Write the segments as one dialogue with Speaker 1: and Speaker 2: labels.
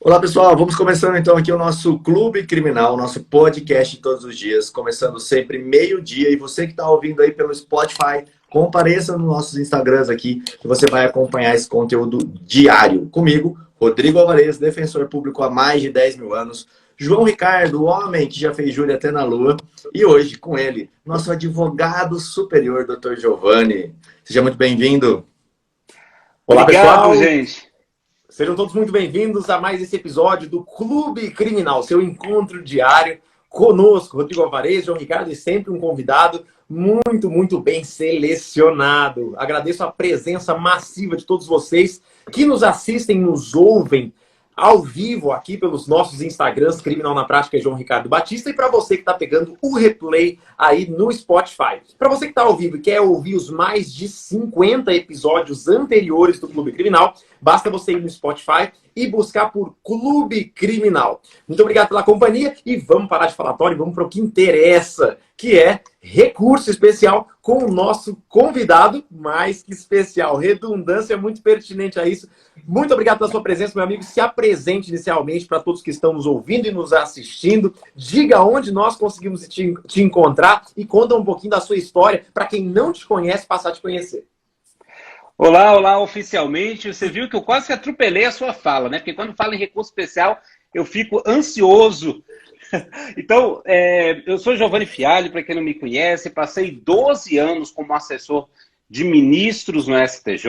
Speaker 1: Olá pessoal, vamos começando então aqui o nosso Clube Criminal, o nosso podcast de todos os dias, começando sempre meio-dia. E você que está ouvindo aí pelo Spotify, compareça nos nossos Instagrams aqui, que você vai acompanhar esse conteúdo diário. Comigo, Rodrigo Alvarez, defensor público há mais de 10 mil anos, João Ricardo, o homem que já fez júri até na lua, e hoje com ele, nosso advogado superior, Dr. Giovanni. Seja muito bem-vindo.
Speaker 2: Olá
Speaker 3: Obrigado,
Speaker 2: pessoal,
Speaker 3: gente.
Speaker 2: sejam todos muito bem-vindos a mais esse episódio do Clube Criminal, seu encontro diário conosco, Rodrigo Alvarez, João Ricardo e sempre um convidado muito bem selecionado. Agradeço a presença massiva de todos vocês que nos assistem, nos ouvem ao vivo aqui pelos nossos Instagrams, Criminal na Prática João Ricardo Batista, e para você que está pegando o replay aí no Spotify. Para você que está ao vivo e quer ouvir os mais de 50 episódios anteriores do Clube Criminal, basta você ir no Spotify e buscar por Clube Criminal. Muito obrigado pela companhia e vamos parar de falatório e vamos para o que interessa, que é recurso especial com o nosso convidado mais que especial. Redundância muito pertinente a isso. Muito obrigado pela sua presença, meu amigo. Se apresente inicialmente para todos que estão nos ouvindo e nos assistindo. Diga onde nós conseguimos te encontrar e conta um pouquinho da sua história para quem não te conhece passar a te conhecer.
Speaker 3: Olá, oficialmente. Você viu que eu quase que atropelei a sua fala, né? Porque quando fala em recurso especial, eu fico ansioso. Então, eu sou Giovanni Fialho, para quem não me conhece, passei 12 anos como assessor de ministros no STJ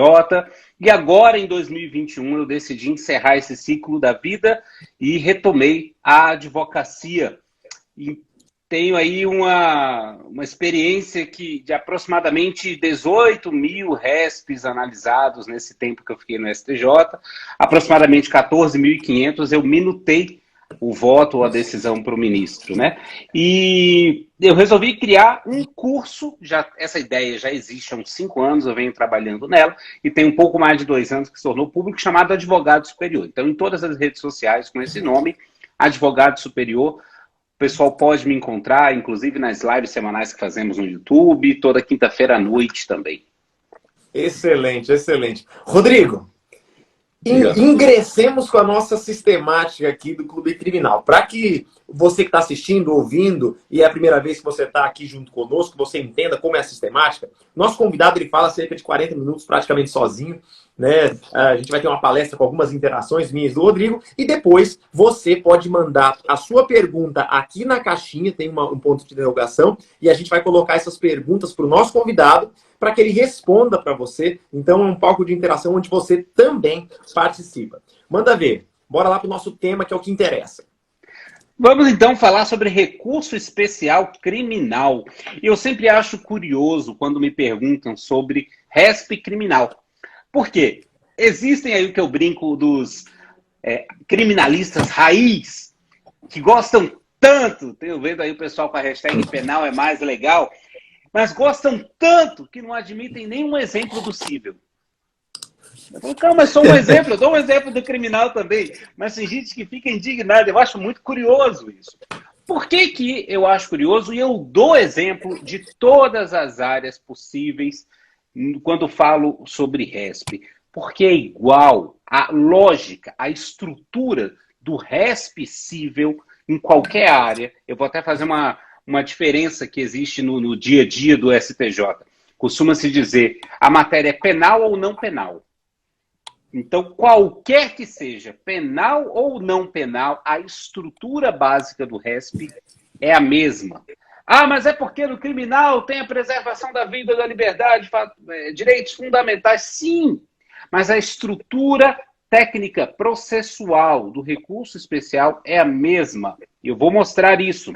Speaker 3: e agora, em 2021, eu decidi encerrar esse ciclo da vida e retomei a advocacia. E tenho aí uma experiência de aproximadamente 18 mil RESPs analisados nesse tempo que eu fiquei no STJ, aproximadamente 14.500 eu minutei o voto ou a decisão para o ministro, né? E eu resolvi criar um curso, essa ideia já existe há uns 5 anos, eu venho trabalhando nela, e tem um pouco mais de 2 anos que se tornou público, chamado Advogado Superior. Então, em todas as redes sociais com esse nome, Advogado Superior, o pessoal pode me encontrar, inclusive nas lives semanais que fazemos no YouTube, toda quinta-feira à noite também.
Speaker 2: Excelente. Rodrigo, ingressemos com a nossa sistemática aqui do Clube Criminal. Para que você que está assistindo, ouvindo, e é a primeira vez que você está aqui junto conosco, você entenda como é a sistemática, nosso convidado ele fala cerca de 40 minutos praticamente sozinho, né? A gente vai ter uma palestra com algumas interações minhas do Rodrigo, e depois você pode mandar a sua pergunta aqui na caixinha, tem um ponto de interrogação, e a gente vai colocar essas perguntas para o nosso convidado, para que ele responda para você. Então é um palco de interação onde você também participa. Manda ver. Bora lá para o nosso tema, que é o que interessa.
Speaker 3: Vamos então falar sobre recurso especial criminal. Eu sempre acho curioso quando me perguntam sobre RESP criminal. Por quê? Existem aí o que eu brinco dos criminalistas raiz, que gostam tanto, tenho vendo aí o pessoal com a hashtag penal é mais legal, mas gostam tanto que não admitem nenhum exemplo do cível. Eu falo, calma, mas só um exemplo, eu dou um exemplo do criminal também, mas tem gente que fica indignada, eu acho muito curioso isso. Por que eu acho curioso? E eu dou exemplo de todas as áreas possíveis quando falo sobre RESP. Porque é igual a lógica, a estrutura do RESP cível em qualquer área. Eu vou até fazer uma diferença que existe no dia a dia do STJ. Costuma-se dizer, a matéria é penal ou não penal. Então, qualquer que seja, penal ou não penal, a estrutura básica do RESP é a mesma. Ah, mas é porque no criminal tem a preservação da vida, da liberdade, direitos fundamentais. Sim, mas a estrutura técnica processual do recurso especial é a mesma. E eu vou mostrar isso.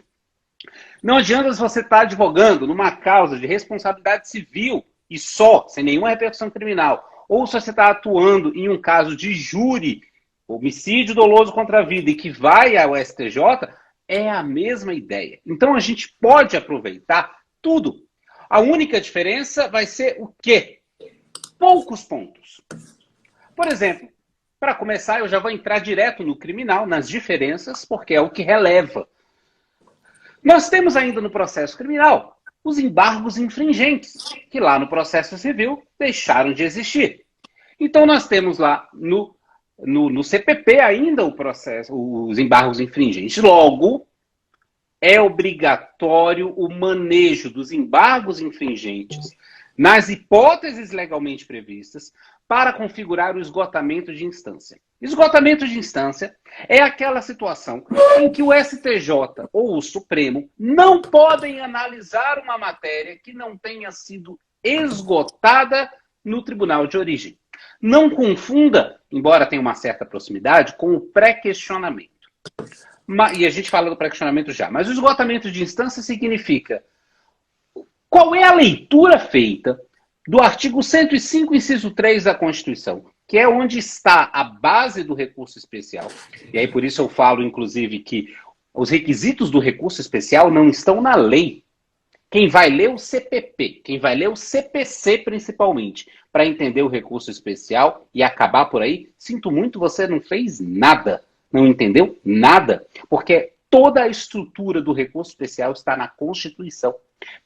Speaker 3: Não adianta se você estar advogando numa causa de responsabilidade civil e só, sem nenhuma repercussão criminal, ou se você está atuando em um caso de júri, homicídio doloso contra a vida, e que vai ao STJ, é a mesma ideia. Então a gente pode aproveitar tudo. A única diferença vai ser o quê? Poucos pontos. Por exemplo, para começar, eu já vou entrar direto no criminal, nas diferenças, porque é o que releva. Nós temos ainda no processo criminal os embargos infringentes, que lá no processo civil deixaram de existir. Então nós temos lá no no CPP ainda o processo, os embargos infringentes. Logo, é obrigatório o manejo dos embargos infringentes nas hipóteses legalmente previstas para configurar o esgotamento de instância. Esgotamento de instância é aquela situação em que o STJ ou o Supremo não podem analisar uma matéria que não tenha sido esgotada no tribunal de origem. Não confunda, embora tenha uma certa proximidade, com o pré-questionamento. E a gente fala do pré-questionamento já, mas o esgotamento de instância significa qual é a leitura feita do artigo 105, inciso 3 da Constituição, que é onde está a base do recurso especial. E aí por isso eu falo, inclusive, que os requisitos do recurso especial não estão na lei. Quem vai ler o CPP, quem vai ler o CPC principalmente, para entender o recurso especial e acabar por aí, sinto muito, você não fez nada. Não entendeu nada, porque toda a estrutura do recurso especial está na Constituição.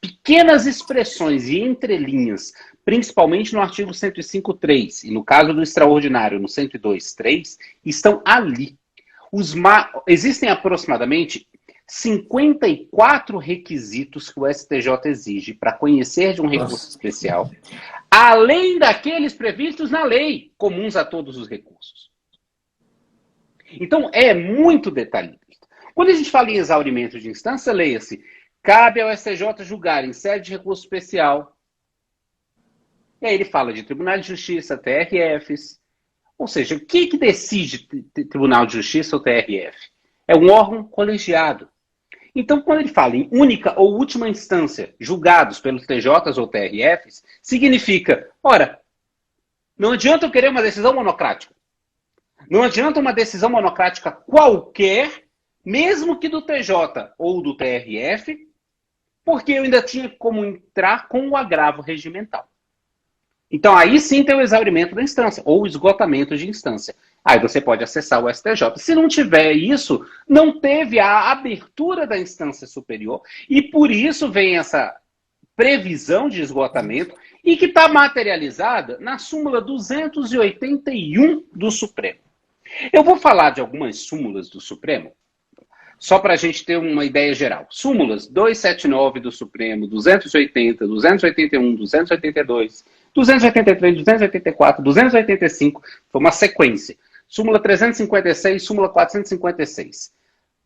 Speaker 3: Pequenas expressões e entrelinhas, principalmente no artigo 105.3 e no caso do extraordinário no 102.3, estão ali. Existem aproximadamente 54 requisitos que o STJ exige para conhecer de um recurso especial, além daqueles previstos na lei, comuns a todos os recursos. Então, é muito detalhista. Quando a gente fala em exaurimento de instância, leia-se, cabe ao STJ julgar em sede de recurso especial. E aí ele fala de Tribunal de Justiça, TRFs. Ou seja, o que decide Tribunal de Justiça ou TRF? É um órgão colegiado. Então, quando ele fala em única ou última instância, julgados pelos TJs ou TRFs, significa, ora, não adianta eu querer uma decisão monocrática. Não adianta uma decisão monocrática qualquer, mesmo que do TJ ou do TRF, porque eu ainda tinha como entrar com o agravo regimental. Então, aí sim tem o exaurimento da instância, ou o esgotamento de instância. Aí você pode acessar o STJ. Se não tiver isso, não teve a abertura da instância superior, e por isso vem essa previsão de esgotamento, e que está materializada na súmula 281 do Supremo. Eu vou falar de algumas súmulas do Supremo, só para a gente ter uma ideia geral. Súmulas 279 do Supremo, 280, 281, 282, 283, 284, 285, foi uma sequência. Súmula 356, súmula 456.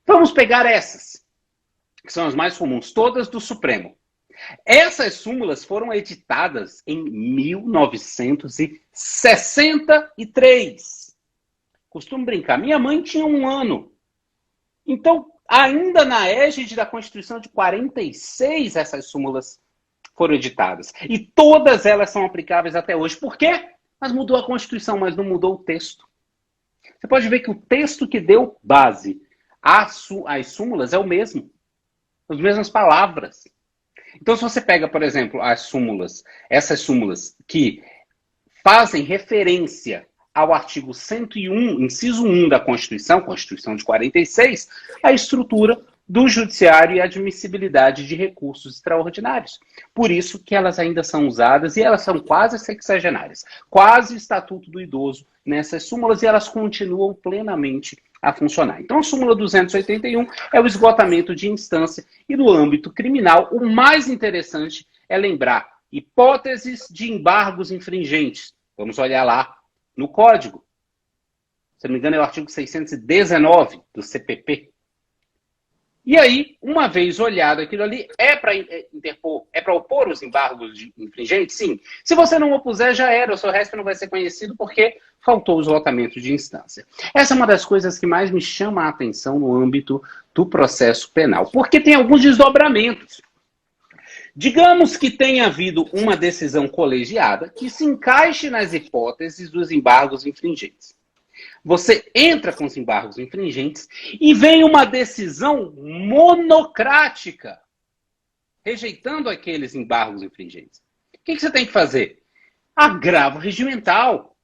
Speaker 3: Vamos pegar essas, que são as mais comuns, todas do Supremo. Essas súmulas foram editadas em 1963. Costumo brincar. Minha mãe tinha 1 ano. Então, ainda na égide da Constituição de 46, essas súmulas foram editadas. E todas elas são aplicáveis até hoje. Por quê? Mas mudou a Constituição, mas não mudou o texto. Você pode ver que o texto que deu base às súmulas é o mesmo. As mesmas palavras. Então, se você pega, por exemplo, as súmulas, essas súmulas que fazem referência ao artigo 101, inciso 1 da Constituição, Constituição de 46, a estrutura do judiciário e a admissibilidade de recursos extraordinários. Por isso que elas ainda são usadas e elas são quase sexagenárias, quase Estatuto do Idoso nessas súmulas, e elas continuam plenamente a funcionar. Então, a súmula 281 é o esgotamento de instância, e no âmbito criminal, o mais interessante é lembrar hipóteses de embargos infringentes. Vamos olhar lá no Código. Se não me engano, é o artigo 619 do CPP. E aí, uma vez olhado aquilo ali, é para interpor, é para opor os embargos infringentes? Sim. Se você não opuser, já era. O seu resto não vai ser conhecido porque faltou o esgotamento de instância. Essa é uma das coisas que mais me chama a atenção no âmbito do processo penal, porque tem alguns desdobramentos. Digamos que tenha havido uma decisão colegiada que se encaixe nas hipóteses dos embargos infringentes. Você entra com os embargos infringentes e vem uma decisão monocrática, rejeitando aqueles embargos infringentes. O que você tem que fazer? Agravo regimental.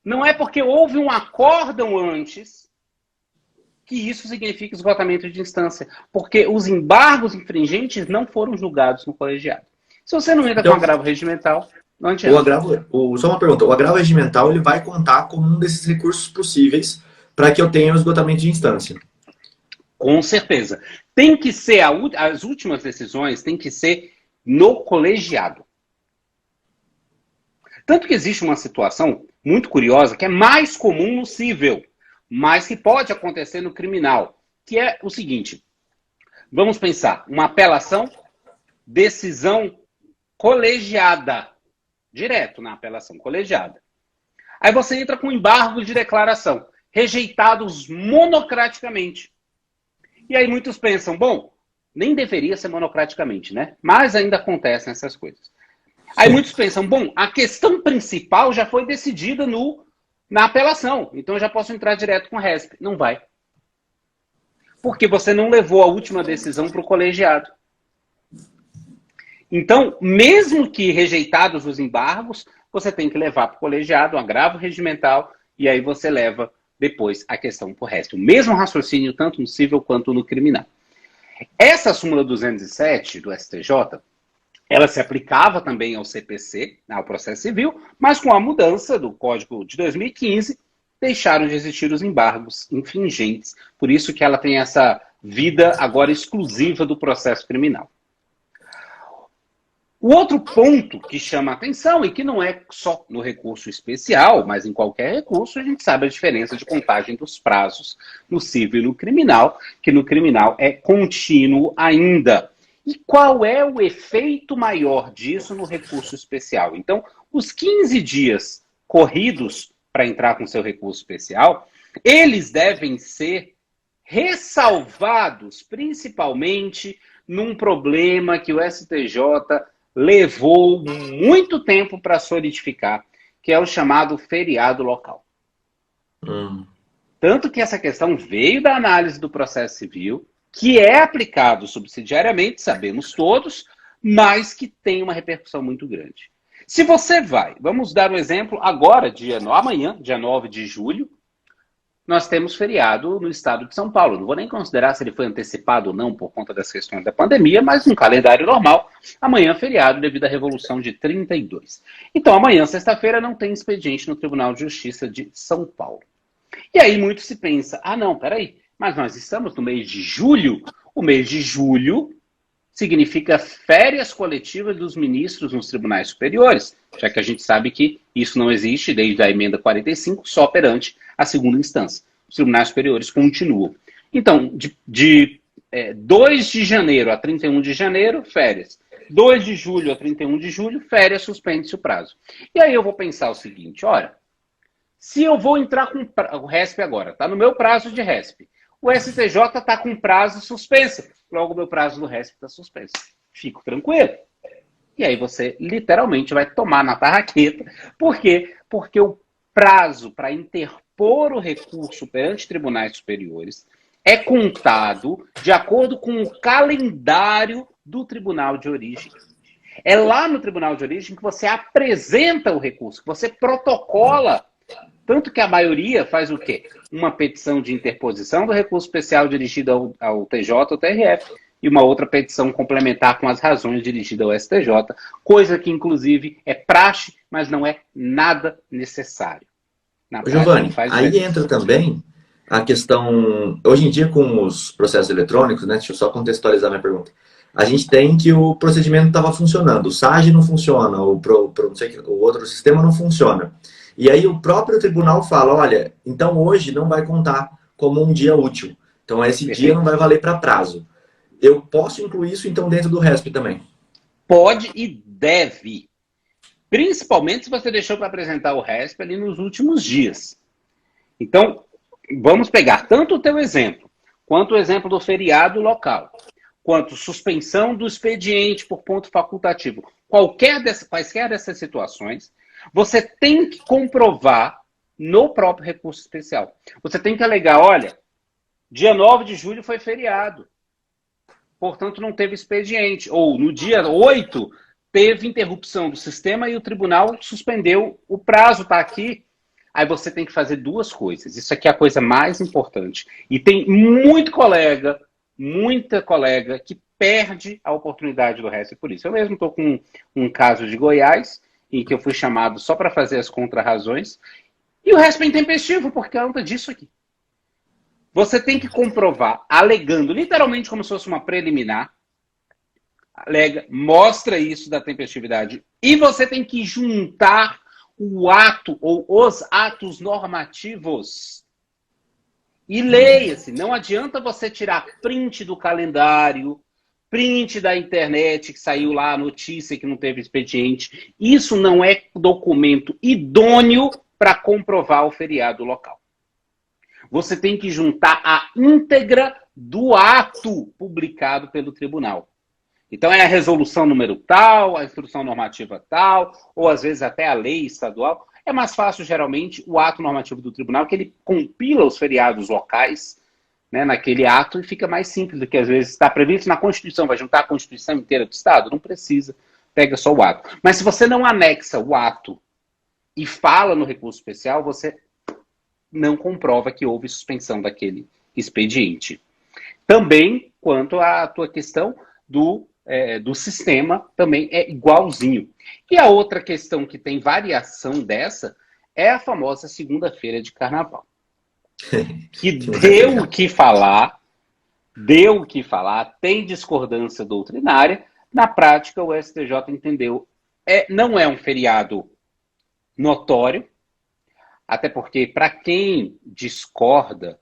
Speaker 3: Não é porque houve um acórdão antes que isso significa esgotamento de instância, porque os embargos infringentes não foram julgados no colegiado. Se você não entra com agravo regimental, Não adianta.
Speaker 1: Só uma pergunta, o agravo regimental ele vai contar como um desses recursos possíveis para que eu tenha o esgotamento de instância.
Speaker 3: Com certeza. Tem que ser, as últimas decisões tem que ser no colegiado. Tanto que existe uma situação muito curiosa, que é mais comum no cível, mas que pode acontecer no criminal, que é o seguinte: vamos pensar, uma apelação, decisão colegiada, direto na apelação colegiada. Aí você entra com embargo de declaração, rejeitados monocraticamente. E aí muitos pensam, bom, nem deveria ser monocraticamente, né? Mas ainda acontecem essas coisas. Aí muitos pensam, bom, a questão principal já foi decidida na apelação, então eu já posso entrar direto com o RESP. Não vai. Porque você não levou a última decisão para o colegiado. Então, mesmo que rejeitados os embargos, você tem que levar para o colegiado um agravo regimental e aí você leva depois a questão para o RESP. O mesmo raciocínio tanto no civil quanto no criminal. Essa súmula 207 do STJ, ela se aplicava também ao CPC, ao processo civil, mas com a mudança do Código de 2015, deixaram de existir os embargos infringentes. Por isso que ela tem essa vida agora exclusiva do processo criminal. O outro ponto que chama a atenção, e que não é só no recurso especial, mas em qualquer recurso, a gente sabe a diferença de contagem dos prazos no civil e no criminal, que no criminal é contínuo ainda. E qual é o efeito maior disso no recurso especial? Então, os 15 dias corridos para entrar com seu recurso especial, eles devem ser ressalvados, principalmente num problema que o STJ levou muito tempo para solidificar, que é o chamado feriado local. Tanto que essa questão veio da análise do processo civil, que é aplicado subsidiariamente, sabemos todos, mas que tem uma repercussão muito grande. Se você vamos dar um exemplo, agora, amanhã, dia 9 de julho, nós temos feriado no estado de São Paulo. Não vou nem considerar se ele foi antecipado ou não por conta das questões da pandemia, mas no calendário normal, amanhã é feriado devido à Revolução de 32. Então, amanhã, sexta-feira, não tem expediente no Tribunal de Justiça de São Paulo. E aí muito se pensa, não, peraí, mas nós estamos no mês de julho. O mês de julho significa férias coletivas dos ministros nos tribunais superiores, já que a gente sabe que isso não existe desde a emenda 45, só perante a segunda instância. Os tribunais superiores continuam. Então, de 2 de janeiro a 31 de janeiro, férias. 2 de julho a 31 de julho, férias, suspende-se o prazo. E aí eu vou pensar o seguinte, olha, se eu vou entrar com o RESP agora, está no meu prazo de RESP, o STJ está com prazo suspenso, logo o meu prazo do RESP está suspenso. Fico tranquilo. E aí você literalmente vai tomar na tarraqueta. Por quê? Porque o prazo para interpor o recurso perante tribunais superiores é contado de acordo com o calendário do tribunal de origem. É lá no tribunal de origem que você apresenta o recurso, que você protocola. Tanto que a maioria faz o quê? Uma petição de interposição do recurso especial dirigido ao TJ ou TRF e uma outra petição complementar com as razões dirigida ao STJ, coisa que, inclusive, é praxe, mas não é nada necessário.
Speaker 1: Giovanni, aí entra também a questão... Hoje em dia, com os processos eletrônicos, né? Deixa eu só contextualizar minha pergunta. A gente tem que o procedimento estava funcionando, o SAG não funciona, o outro sistema não funciona. E aí o próprio tribunal fala, olha, então hoje não vai contar como um dia útil. Então esse dia não vai valer para prazo. Eu posso incluir isso então dentro do RESP também?
Speaker 3: Pode e deve. Principalmente se você deixou para apresentar o RESP ali nos últimos dias. Então, vamos pegar tanto o teu exemplo, quanto o exemplo do feriado local, quanto suspensão do expediente por ponto facultativo. Quaisquer dessas situações, você tem que comprovar no próprio recurso especial. Você tem que alegar, olha, dia 9 de julho foi feriado, portanto não teve expediente. Ou no dia 8 teve interrupção do sistema e o tribunal suspendeu o prazo, está aqui. Aí você tem que fazer duas coisas. Isso aqui é a coisa mais importante. E tem muita colega que perde a oportunidade do RESP por isso. Eu mesmo estou com um caso de Goiás, em que eu fui chamado só para fazer as contrarrazões, e o resto é intempestivo, porque conta disso aqui. Você tem que comprovar, alegando, literalmente como se fosse uma preliminar, alega, mostra isso da tempestividade, e você tem que juntar o ato ou os atos normativos. E leia-se, não adianta você tirar print do calendário, print da internet que saiu lá a notícia que não teve expediente. Isso não é documento idôneo para comprovar o feriado local. Você tem que juntar a íntegra do ato publicado pelo tribunal. Então é a resolução número tal, a instrução normativa tal, ou às vezes até a lei estadual. É mais fácil, geralmente, o ato normativo do tribunal, que ele compila os feriados locais, né, naquele ato, e fica mais simples do que às vezes está previsto na Constituição. Vai juntar a Constituição inteira do Estado? Não precisa, pega só o ato. Mas se você não anexa o ato e fala no recurso especial, você não comprova que houve suspensão daquele expediente. Também, quanto à tua questão do sistema, também é igualzinho. E a outra questão que tem variação dessa é a famosa segunda-feira de carnaval. Que deu o que falar, tem discordância doutrinária. Na prática, o STJ entendeu, não é um feriado notório, até porque, para quem discorda,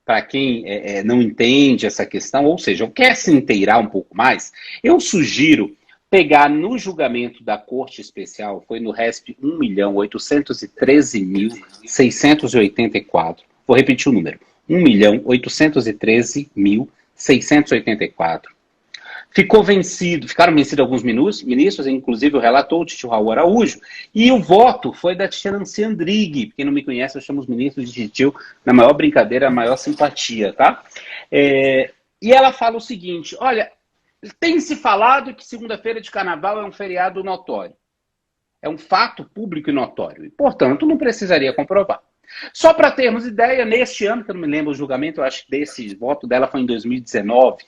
Speaker 3: para quem não entende essa questão, ou seja, quer se inteirar um pouco mais, eu sugiro pegar no julgamento da Corte Especial, foi no RESP 1.813.684. Vou repetir o número, 1.813.684. Ficaram vencidos alguns ministros, inclusive o relator, o Titio Raul Araújo, e o voto foi da Tia Nancy Andrighi. Quem não me conhece, eu chamo os ministros de Titio na maior brincadeira, a maior simpatia, tá? E ela fala o seguinte, olha, tem se falado que segunda-feira de carnaval é um feriado notório. É um fato público e notório, e, portanto, não precisaria comprovar. Só para termos ideia, neste ano, que eu não me lembro o julgamento, eu acho que desse voto dela foi em 2019,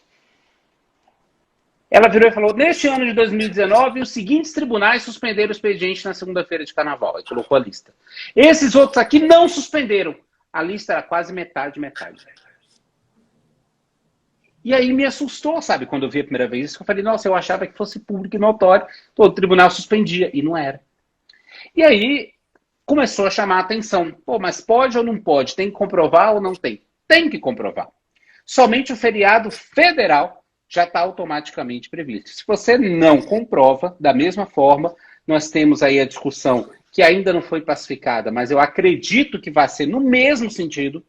Speaker 3: ela virou e falou, neste ano de 2019, os seguintes tribunais suspenderam o expediente na segunda-feira de carnaval. Aí colocou a lista. Esses outros aqui não suspenderam. A lista era quase metade. E aí me assustou, sabe, quando eu vi a primeira vez isso, eu falei, nossa, eu achava que fosse público e notório, todo tribunal suspendia, e não era. E aí começou a chamar a atenção. Pô, mas pode ou não pode? Tem que comprovar ou não tem? Tem que comprovar. Somente o feriado federal já está automaticamente previsto. Se você não comprova, da mesma forma, nós temos aí a discussão que ainda não foi pacificada, mas eu acredito que vai ser no mesmo sentido,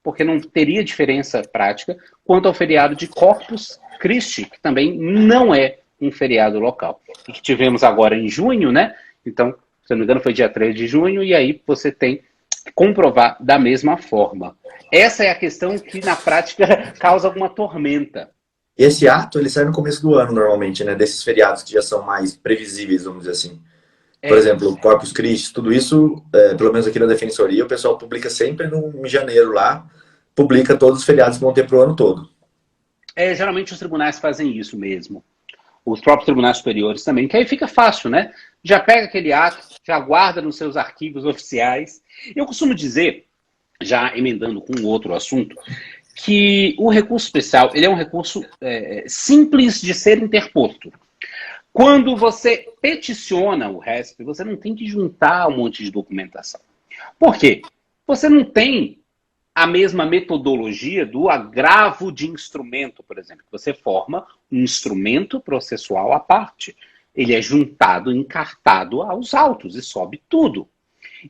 Speaker 3: porque não teria diferença prática, quanto ao feriado de Corpus Christi, que também não é um feriado local. E que tivemos agora em junho, né? Então, se não me engano, foi dia 3 de junho, e aí você tem que comprovar da mesma forma. Essa é a questão que, na prática, causa alguma tormenta.
Speaker 1: Esse ato, ele sai no começo do ano, normalmente, né? Desses feriados que já são mais previsíveis, vamos dizer assim. Por exemplo, Corpus Christi, tudo isso, pelo menos aqui na Defensoria, o pessoal publica sempre em janeiro lá, publica todos os feriados que vão ter para o ano todo.
Speaker 3: Geralmente os tribunais fazem isso mesmo. Os próprios tribunais superiores também, que aí fica fácil, né? Já pega aquele ato, já guarda nos seus arquivos oficiais. Eu costumo dizer, já emendando com outro assunto, que o recurso especial ele é um recurso simples de ser interposto. Quando você peticiona o RESP, você não tem que juntar um monte de documentação. Por quê? Você não tem a mesma metodologia do agravo de instrumento, por exemplo. Você forma um instrumento processual à parte. Ele é juntado, encartado aos autos e sobe tudo.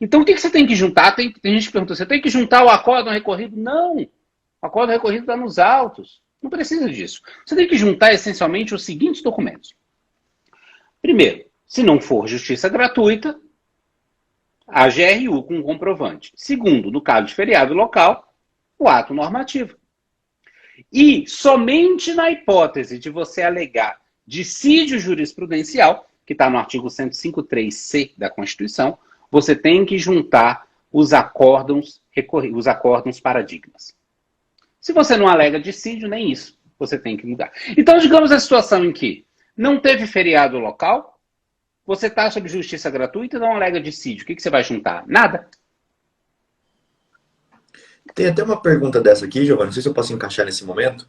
Speaker 3: Então, o que você tem que juntar? Tem gente que pergunta, você tem que juntar o acórdão recorrido? Não. O acórdão recorrido está nos autos. Não precisa disso. Você tem que juntar, essencialmente, os seguintes documentos. Primeiro, se não for justiça gratuita, a GRU com comprovante. Segundo, no caso de feriado local, o ato normativo. E somente na hipótese de você alegar dissídio jurisprudencial, que está no artigo 105.3c da Constituição, você tem que juntar os acórdãos paradigmas. Se você não alega dissídio, nem isso você tem que mudar. Então, digamos a situação em que não teve feriado local, Você está sob justiça gratuita e não alega dissídio. O que você vai juntar? Nada.
Speaker 1: Tem até uma pergunta dessa aqui, Giovanni, não sei se eu posso encaixar nesse momento,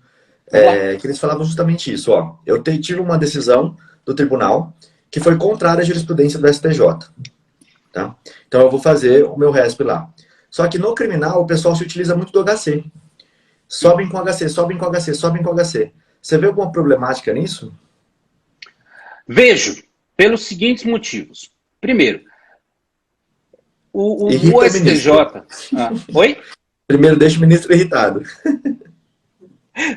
Speaker 1: que eles falavam justamente isso. Ó, eu tive uma decisão do tribunal que foi contrária à jurisprudência do STJ. Tá? Então eu vou fazer o meu RESP lá. Só que no criminal o pessoal se utiliza muito do HC. Sobem com HC, sobem com HC, sobem com HC. Você vê alguma problemática nisso?
Speaker 3: Vejo, pelos seguintes motivos. Primeiro, o STJ... Oi?
Speaker 1: Primeiro, deixa o ministro irritado.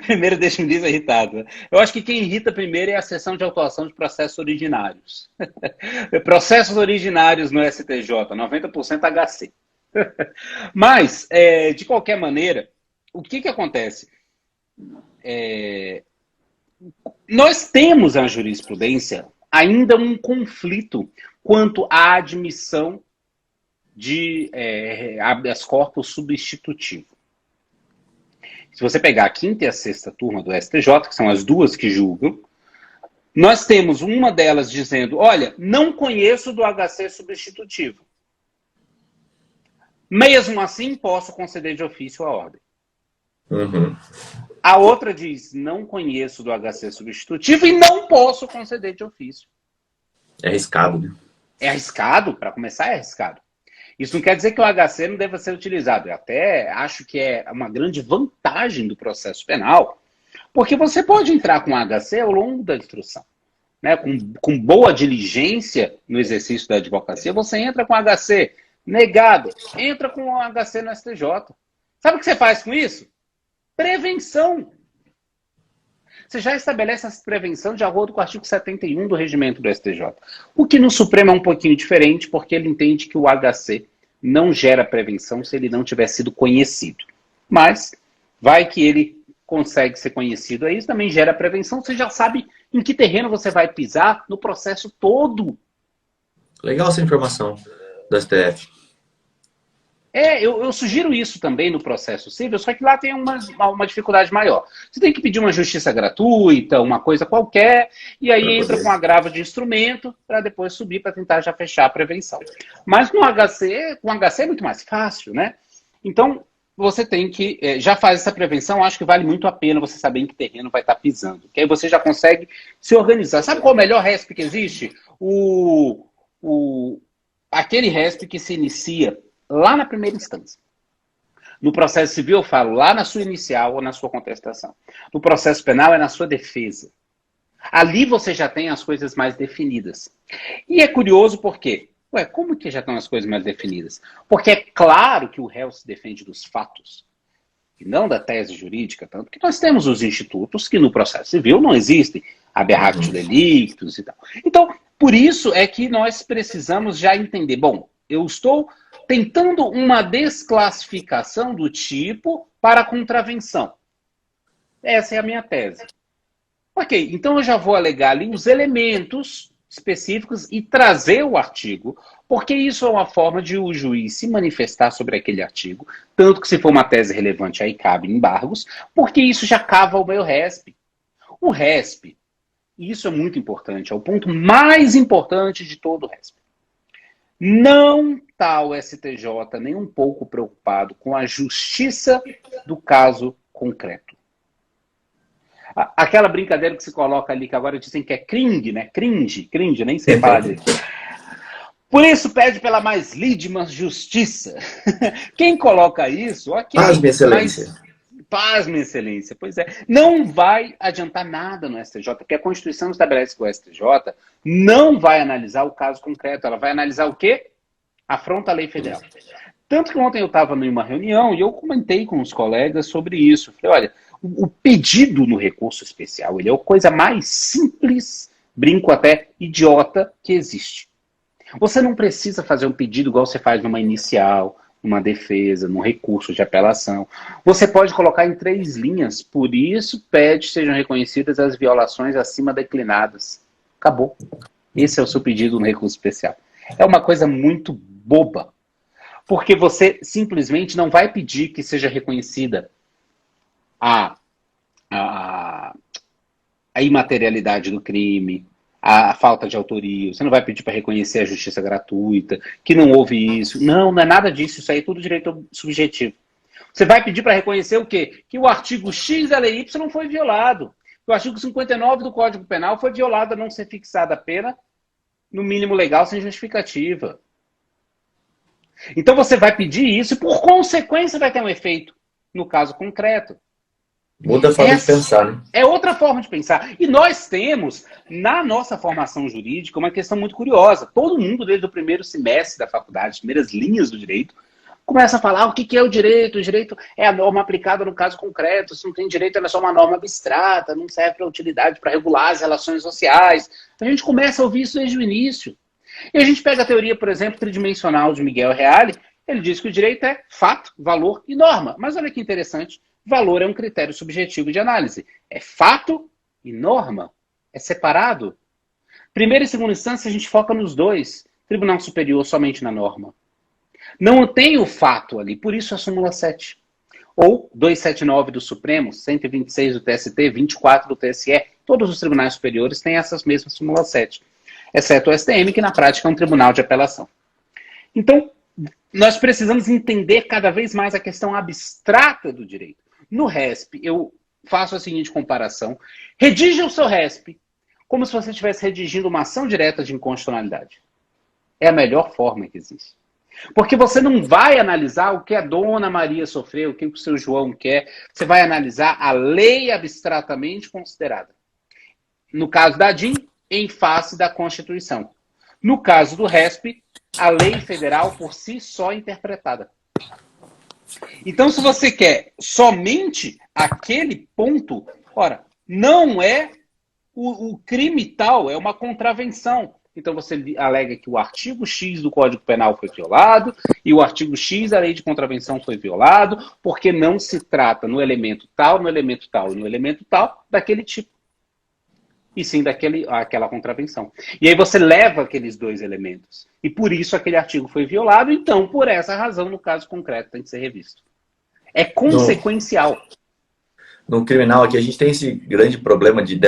Speaker 3: Primeiro, deixa o ministro irritado. Eu acho que quem irrita primeiro é a seção de autuação de processos originários. Processos originários no STJ, 90% HC. Mas, de qualquer maneira, o que acontece? Nós temos na jurisprudência ainda um conflito quanto à admissão de habeas corpus substitutivo. Se você pegar a quinta e a sexta turma do STJ, que são as duas que julgam, nós temos uma delas dizendo, olha, não conheço do HC substitutivo. Mesmo assim, posso conceder de ofício a ordem.
Speaker 1: Uhum.
Speaker 3: A outra diz, não conheço do HC substitutivo e não posso conceder de ofício.
Speaker 1: É arriscado, né?
Speaker 3: É arriscado, para começar é arriscado. Isso não quer dizer que o HC não deva ser utilizado. Eu até acho que é uma grande vantagem do processo penal, porque você pode entrar com HC ao longo da instrução. Né? Com boa diligência no exercício da advocacia, você entra com HC negado, entra com o HC no STJ. Sabe o que você faz com isso? Prevenção. Você já estabelece essa prevenção de acordo com o artigo 71 do regimento do STJ. O que no Supremo é um pouquinho diferente, porque ele entende que o HC não gera prevenção se ele não tiver sido conhecido. Mas vai que ele consegue ser conhecido, aí isso também gera prevenção. Você já sabe em que terreno você vai pisar no processo todo.
Speaker 1: Legal essa informação do STF.
Speaker 3: Eu sugiro isso também no processo civil, só que lá tem uma dificuldade maior. Você tem que pedir uma justiça gratuita, uma coisa qualquer, e aí entra com agravo de instrumento para depois subir para tentar já fechar a prevenção. Mas no HC, com HC é muito mais fácil, né? Então, você tem que, já faz essa prevenção, acho que vale muito a pena você saber em que terreno vai estar pisando. Que aí você já consegue se organizar. Sabe qual é o melhor RESP que existe? Aquele RESP que se inicia lá na primeira instância. No processo civil, eu falo lá na sua inicial ou na sua contestação. No processo penal, é na sua defesa. Ali você já tem as coisas mais definidas. E é curioso porque, como que já estão as coisas mais definidas? Porque é claro que o réu se defende dos fatos, e não da tese jurídica, tanto que nós temos os institutos que no processo civil não existem, aberratio delictus e tal. Então, por isso é que nós precisamos já entender, bom, eu estou tentando uma desclassificação do tipo para contravenção. Essa é a minha tese. Ok, então eu já vou alegar ali os elementos específicos e trazer o artigo, porque isso é uma forma de o juiz se manifestar sobre aquele artigo, tanto que se for uma tese relevante aí cabe embargos, porque isso já cava o meu RESP. O RESP, e isso é muito importante, é o ponto mais importante de todo o RESP. Não está o STJ nem um pouco preocupado com a justiça do caso concreto. Aquela brincadeira que se coloca ali, que agora dizem que é cringe, né? Cringe, nem sei falar disso. Por isso pede pela mais lídima justiça. Quem coloca isso, ok.
Speaker 1: Paz, minha excelência.
Speaker 3: Paz, minha excelência. Pois é. Não vai adiantar nada no STJ, porque a Constituição estabelece que o STJ não vai analisar o caso concreto. Ela vai analisar o quê? Afronta à lei federal. Tanto que ontem eu estava em uma reunião e eu comentei com os colegas sobre isso. Falei, olha, o pedido no recurso especial, ele é a coisa mais simples, brinco até, idiota que existe. Você não precisa fazer um pedido igual você faz numa inicial, numa defesa, num recurso de apelação. Você pode colocar em 3 linhas, por isso pede sejam reconhecidas as violações acima declinadas. Acabou. Esse é o seu pedido no recurso especial. É uma coisa muito boba, porque você simplesmente não vai pedir que seja reconhecida a imaterialidade do crime, a falta de autoria, você não vai pedir para reconhecer a justiça gratuita, que não houve isso. Não, não é nada disso, isso aí é tudo direito subjetivo. Você vai pedir para reconhecer o quê? Que o artigo X da lei Y não foi violado. Que o artigo 59 do Código Penal foi violado a não ser fixada a pena no mínimo legal sem justificativa. Então você vai pedir isso e, por consequência, vai ter um efeito no caso concreto.
Speaker 1: Muda a forma de pensar, né?
Speaker 3: É outra forma de pensar. E nós temos, na nossa formação jurídica, uma questão muito curiosa. Todo mundo, desde o primeiro semestre da faculdade, as primeiras linhas do direito, começa a falar o que é o direito. O direito é a norma aplicada no caso concreto. Se não tem direito, ela é só uma norma abstrata, não serve para utilidade, para regular as relações sociais. A gente começa a ouvir isso desde o início. E a gente pega a teoria, por exemplo, tridimensional de Miguel Reale. Ele diz que o direito é fato, valor e norma. Mas olha que interessante. Valor é um critério subjetivo de análise. É fato e norma. É separado. Primeira e segunda instância, a gente foca nos dois. Tribunal Superior somente na norma. Não tem o fato ali, por isso a súmula 7. Ou 279 do Supremo, 126 do TST, 24 do TSE. Todos os tribunais superiores têm essas mesmas súmula 7. Exceto o STM, que na prática é um tribunal de apelação. Então, nós precisamos entender cada vez mais a questão abstrata do direito. No RESP, eu faço a seguinte comparação. Redija o seu RESP como se você estivesse redigindo uma ação direta de inconstitucionalidade. É a melhor forma que existe. Porque você não vai analisar o que a dona Maria sofreu, o que o seu João quer. Você vai analisar a lei abstratamente considerada. No caso da DIN, em face da Constituição. No caso do RESP, a lei federal por si só interpretada. Então, se você quer somente aquele ponto, ora, não é o crime tal, é uma contravenção. Então, você alega que o artigo X do Código Penal foi violado e o artigo X da lei de contravenção foi violado porque não se trata no elemento tal, no elemento tal e no elemento tal daquele tipo. E sim daquela contravenção. E aí você leva aqueles dois elementos. E por isso aquele artigo foi violado, então, por essa razão, no caso concreto, tem que ser revisto. É consequencial.
Speaker 1: No criminal aqui, a gente tem esse grande problema de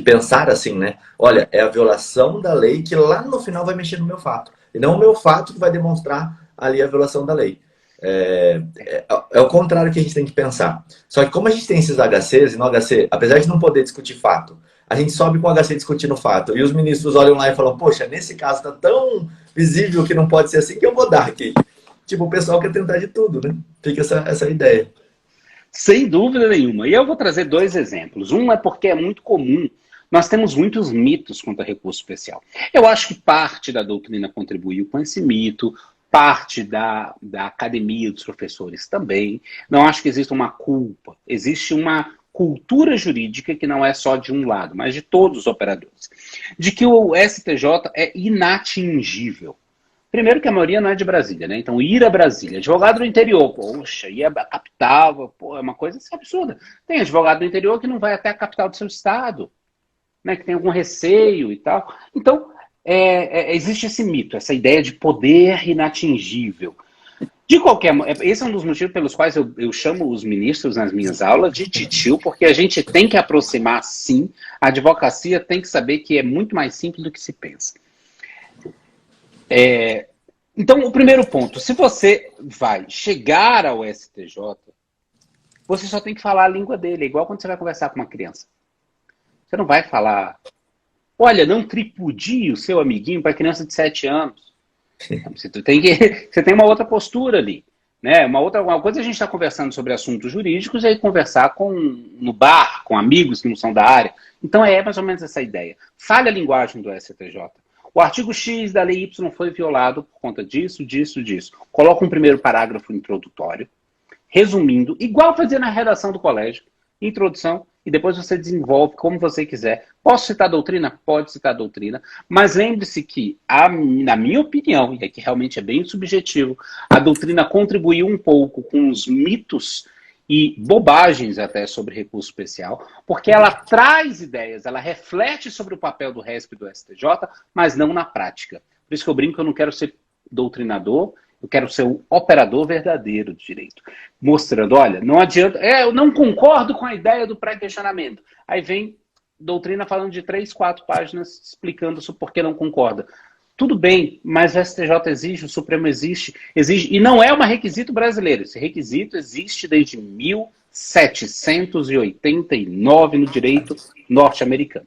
Speaker 1: pensar assim, né? Olha, é a violação da lei que lá no final vai mexer no meu fato. E não o meu fato que vai demonstrar ali a violação da lei. É o contrário que a gente tem que pensar. Só que como a gente tem esses HCs, e no HC, apesar de não poder discutir fato, a gente sobe com o HC discutindo fato. E os ministros olham lá e falam, poxa, nesse caso está tão visível que não pode ser assim que eu vou dar aqui. Tipo, o pessoal quer tentar de tudo, né? Fica essa ideia.
Speaker 3: Sem dúvida nenhuma. E eu vou trazer dois exemplos. Um é porque é muito comum. Nós temos muitos mitos quanto a recurso especial. Eu acho que parte da doutrina contribuiu com esse mito, parte da academia dos professores também. Não acho que exista uma culpa. Existe uma cultura jurídica que não é só de um lado, mas de todos os operadores. De que o STJ é inatingível. Primeiro que a maioria não é de Brasília, né? Então ir a Brasília, advogado do interior, poxa, ir à capital, pô, é uma coisa assim, absurda. Tem advogado do interior que não vai até a capital do seu estado, né? Que tem algum receio e tal. Então, existe esse mito, essa ideia de poder inatingível. De qualquer modo, esse é um dos motivos pelos quais eu chamo os ministros nas minhas aulas de titio, porque a gente tem que aproximar, sim, a advocacia tem que saber que é muito mais simples do que se pensa. Então, o primeiro ponto, se você vai chegar ao STJ, você só tem que falar a língua dele, é igual quando você vai conversar com uma criança. Você não vai falar, olha, não tripudie o seu amiguinho para criança de 7 anos. Você tem uma outra postura ali. Né? Uma coisa a gente está conversando sobre assuntos jurídicos e aí conversar no bar, com amigos que não são da área. Então é mais ou menos essa ideia. Fale a linguagem do STJ. O artigo X da lei Y foi violado por conta disso, disso, disso. Coloca um primeiro parágrafo introdutório, resumindo, igual fazia na redação do colégio, introdução, e depois você desenvolve como você quiser. Posso citar doutrina? Pode citar doutrina, mas lembre-se que, na minha opinião, e aqui realmente é bem subjetivo, a doutrina contribuiu um pouco com os mitos e bobagens até sobre recurso especial, porque ela traz ideias, ela reflete sobre o papel do RESP e do STJ, mas não na prática. Por isso que eu brinco que eu não quero ser doutrinador, eu quero ser um operador verdadeiro do direito. Mostrando, olha, não adianta, eu não concordo com a ideia do pré-questionamento. Aí vem doutrina falando de 3, 4 páginas explicando por que não concorda. Tudo bem, mas o STJ exige, o Supremo exige, e não é um requisito brasileiro. Esse requisito existe desde 1789 no direito norte-americano.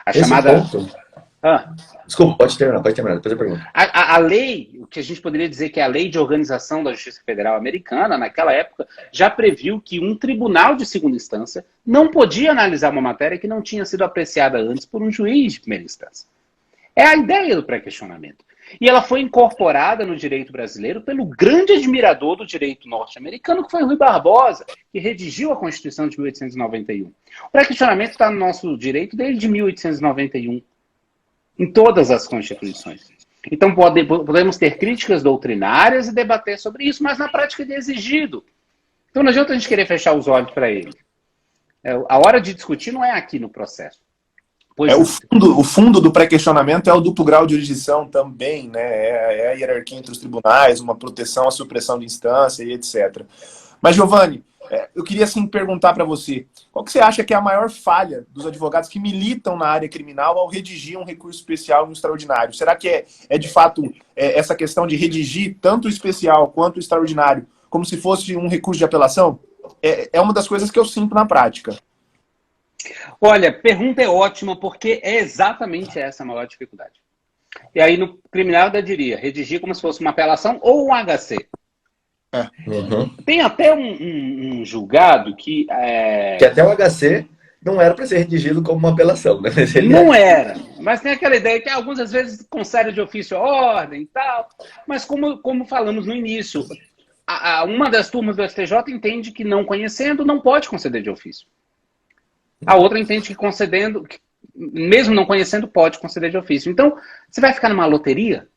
Speaker 3: A
Speaker 1: Esse
Speaker 3: chamada...
Speaker 1: ponto...
Speaker 3: Ah,
Speaker 1: Desculpa, pode terminar, depois eu pergunto.
Speaker 3: a lei, o que a gente poderia dizer que é a Lei de Organização da Justiça Federal Americana, naquela época, já previu que um tribunal de segunda instância não podia analisar uma matéria que não tinha sido apreciada antes por um juiz de primeira instância. É a ideia do pré-questionamento. E ela foi incorporada no direito brasileiro pelo grande admirador do direito norte-americano, que foi Rui Barbosa, que redigiu a Constituição de 1891. O pré-questionamento está no nosso direito desde 1891. Em todas as constituições. Então podemos ter críticas doutrinárias e debater sobre isso, mas na prática é exigido. Então não adianta a gente querer fechar os olhos para ele. A hora de discutir não é aqui no processo.
Speaker 2: O fundo do pré-questionamento é o duplo grau de jurisdição também, né? É a hierarquia entre os tribunais, uma proteção à supressão de instância e etc. Mas, Giovanni, eu queria assim perguntar para você, qual que você acha que é a maior falha dos advogados que militam na área criminal ao redigir um recurso especial e um extraordinário? Será que é de fato essa questão de redigir tanto o especial quanto o extraordinário como se fosse um recurso de apelação? É uma das coisas que eu sinto na prática.
Speaker 3: Olha, pergunta é ótima, porque é exatamente essa a maior dificuldade. E aí no criminal eu diria, redigir como se fosse uma apelação ou um HC.
Speaker 1: Uhum.
Speaker 3: Tem até um julgado que...
Speaker 1: Que até o HC não era para ser redigido como uma apelação, né?
Speaker 3: Não era. Mas tem aquela ideia que alguns, às vezes, concedem de ofício a ordem e tal. Mas como falamos no início, uma das turmas do STJ entende que não conhecendo, não pode conceder de ofício. A outra entende que concedendo, mesmo não conhecendo, pode conceder de ofício. Então, você vai ficar numa loteria?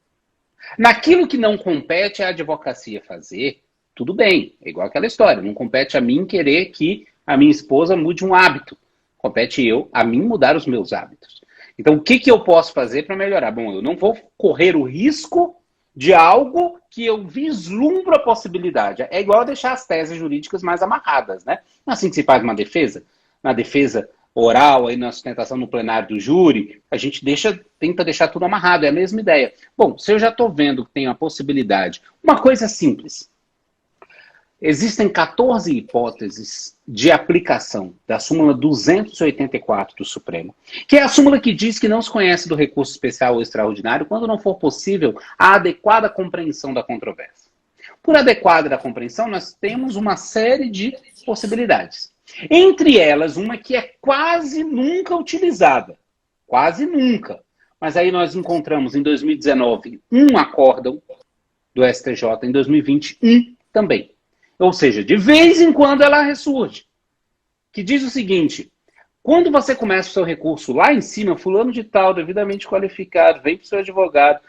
Speaker 3: Naquilo que não compete a advocacia fazer, tudo bem. É igual aquela história. Não compete a mim querer que a minha esposa mude um hábito. Compete a mim mudar os meus hábitos. Então, o que eu posso fazer para melhorar? Bom, eu não vou correr o risco de algo que eu vislumbro a possibilidade. É igual a deixar as teses jurídicas mais amarradas, né? Não é assim que se faz uma defesa. Na defesa oral, aí na sustentação no plenário do júri, a gente tenta deixar tudo amarrado. É a mesma ideia. Bom, se eu já estou vendo que tem a possibilidade... Uma coisa simples. Existem 14 hipóteses de aplicação da súmula 284 do Supremo, que é a súmula que diz que não se conhece do recurso especial ou extraordinário quando não for possível a adequada compreensão da controvérsia. Por adequada da compreensão, nós temos uma série de possibilidades. Entre elas, uma que é quase nunca utilizada. Quase nunca. Mas aí nós encontramos em 2019 um acórdão do STJ, em 2020 um também. Ou seja, de vez em quando ela ressurge. Que diz o seguinte: quando você começa o seu recurso lá em cima, fulano de tal, devidamente qualificado, vem para o seu advogado,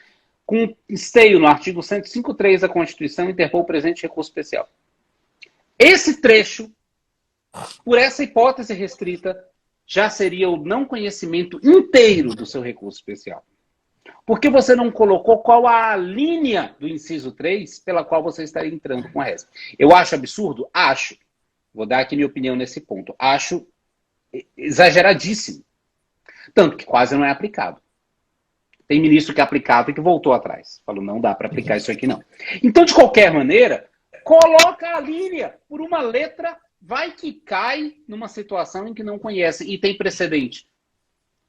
Speaker 3: com esteio no artigo 105.3 da Constituição, interpor o presente recurso especial. Esse trecho, por essa hipótese restrita, já seria o não conhecimento inteiro do seu recurso especial. Porque você não colocou qual a linha do inciso 3 pela qual você estaria entrando com a resp. Eu acho absurdo? Acho. Vou dar aqui minha opinião nesse ponto. Acho exageradíssimo. Tanto que quase não é aplicado. Tem ministro que é aplicado e que voltou atrás. Falou, não dá para aplicar isso aqui não. Então, de qualquer maneira, coloca a linha por uma letra, vai que cai numa situação em que não conhece e tem precedente.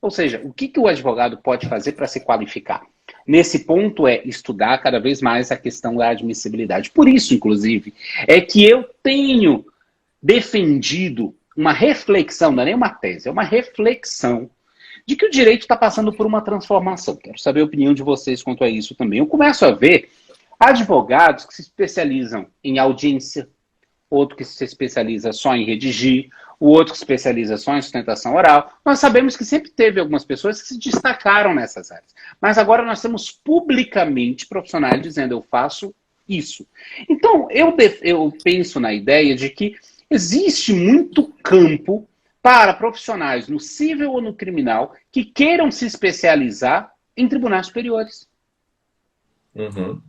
Speaker 3: Ou seja, o que o advogado pode fazer para se qualificar? Nesse ponto é estudar cada vez mais a questão da admissibilidade. Por isso, inclusive, é que eu tenho defendido uma reflexão, não é nem uma tese, é uma reflexão de que o direito está passando por uma transformação. Quero saber a opinião de vocês quanto a isso também. Eu começo a ver advogados que se especializam em audiência, outro que se especializa só em redigir, o outro que se especializa só em sustentação oral. Nós sabemos que sempre teve algumas pessoas que se destacaram nessas áreas. Mas agora nós temos publicamente profissionais dizendo, eu faço isso. Então, eu penso na ideia de que existe muito campo para profissionais no civil ou no criminal que queiram se especializar em tribunais superiores.
Speaker 1: Uhum.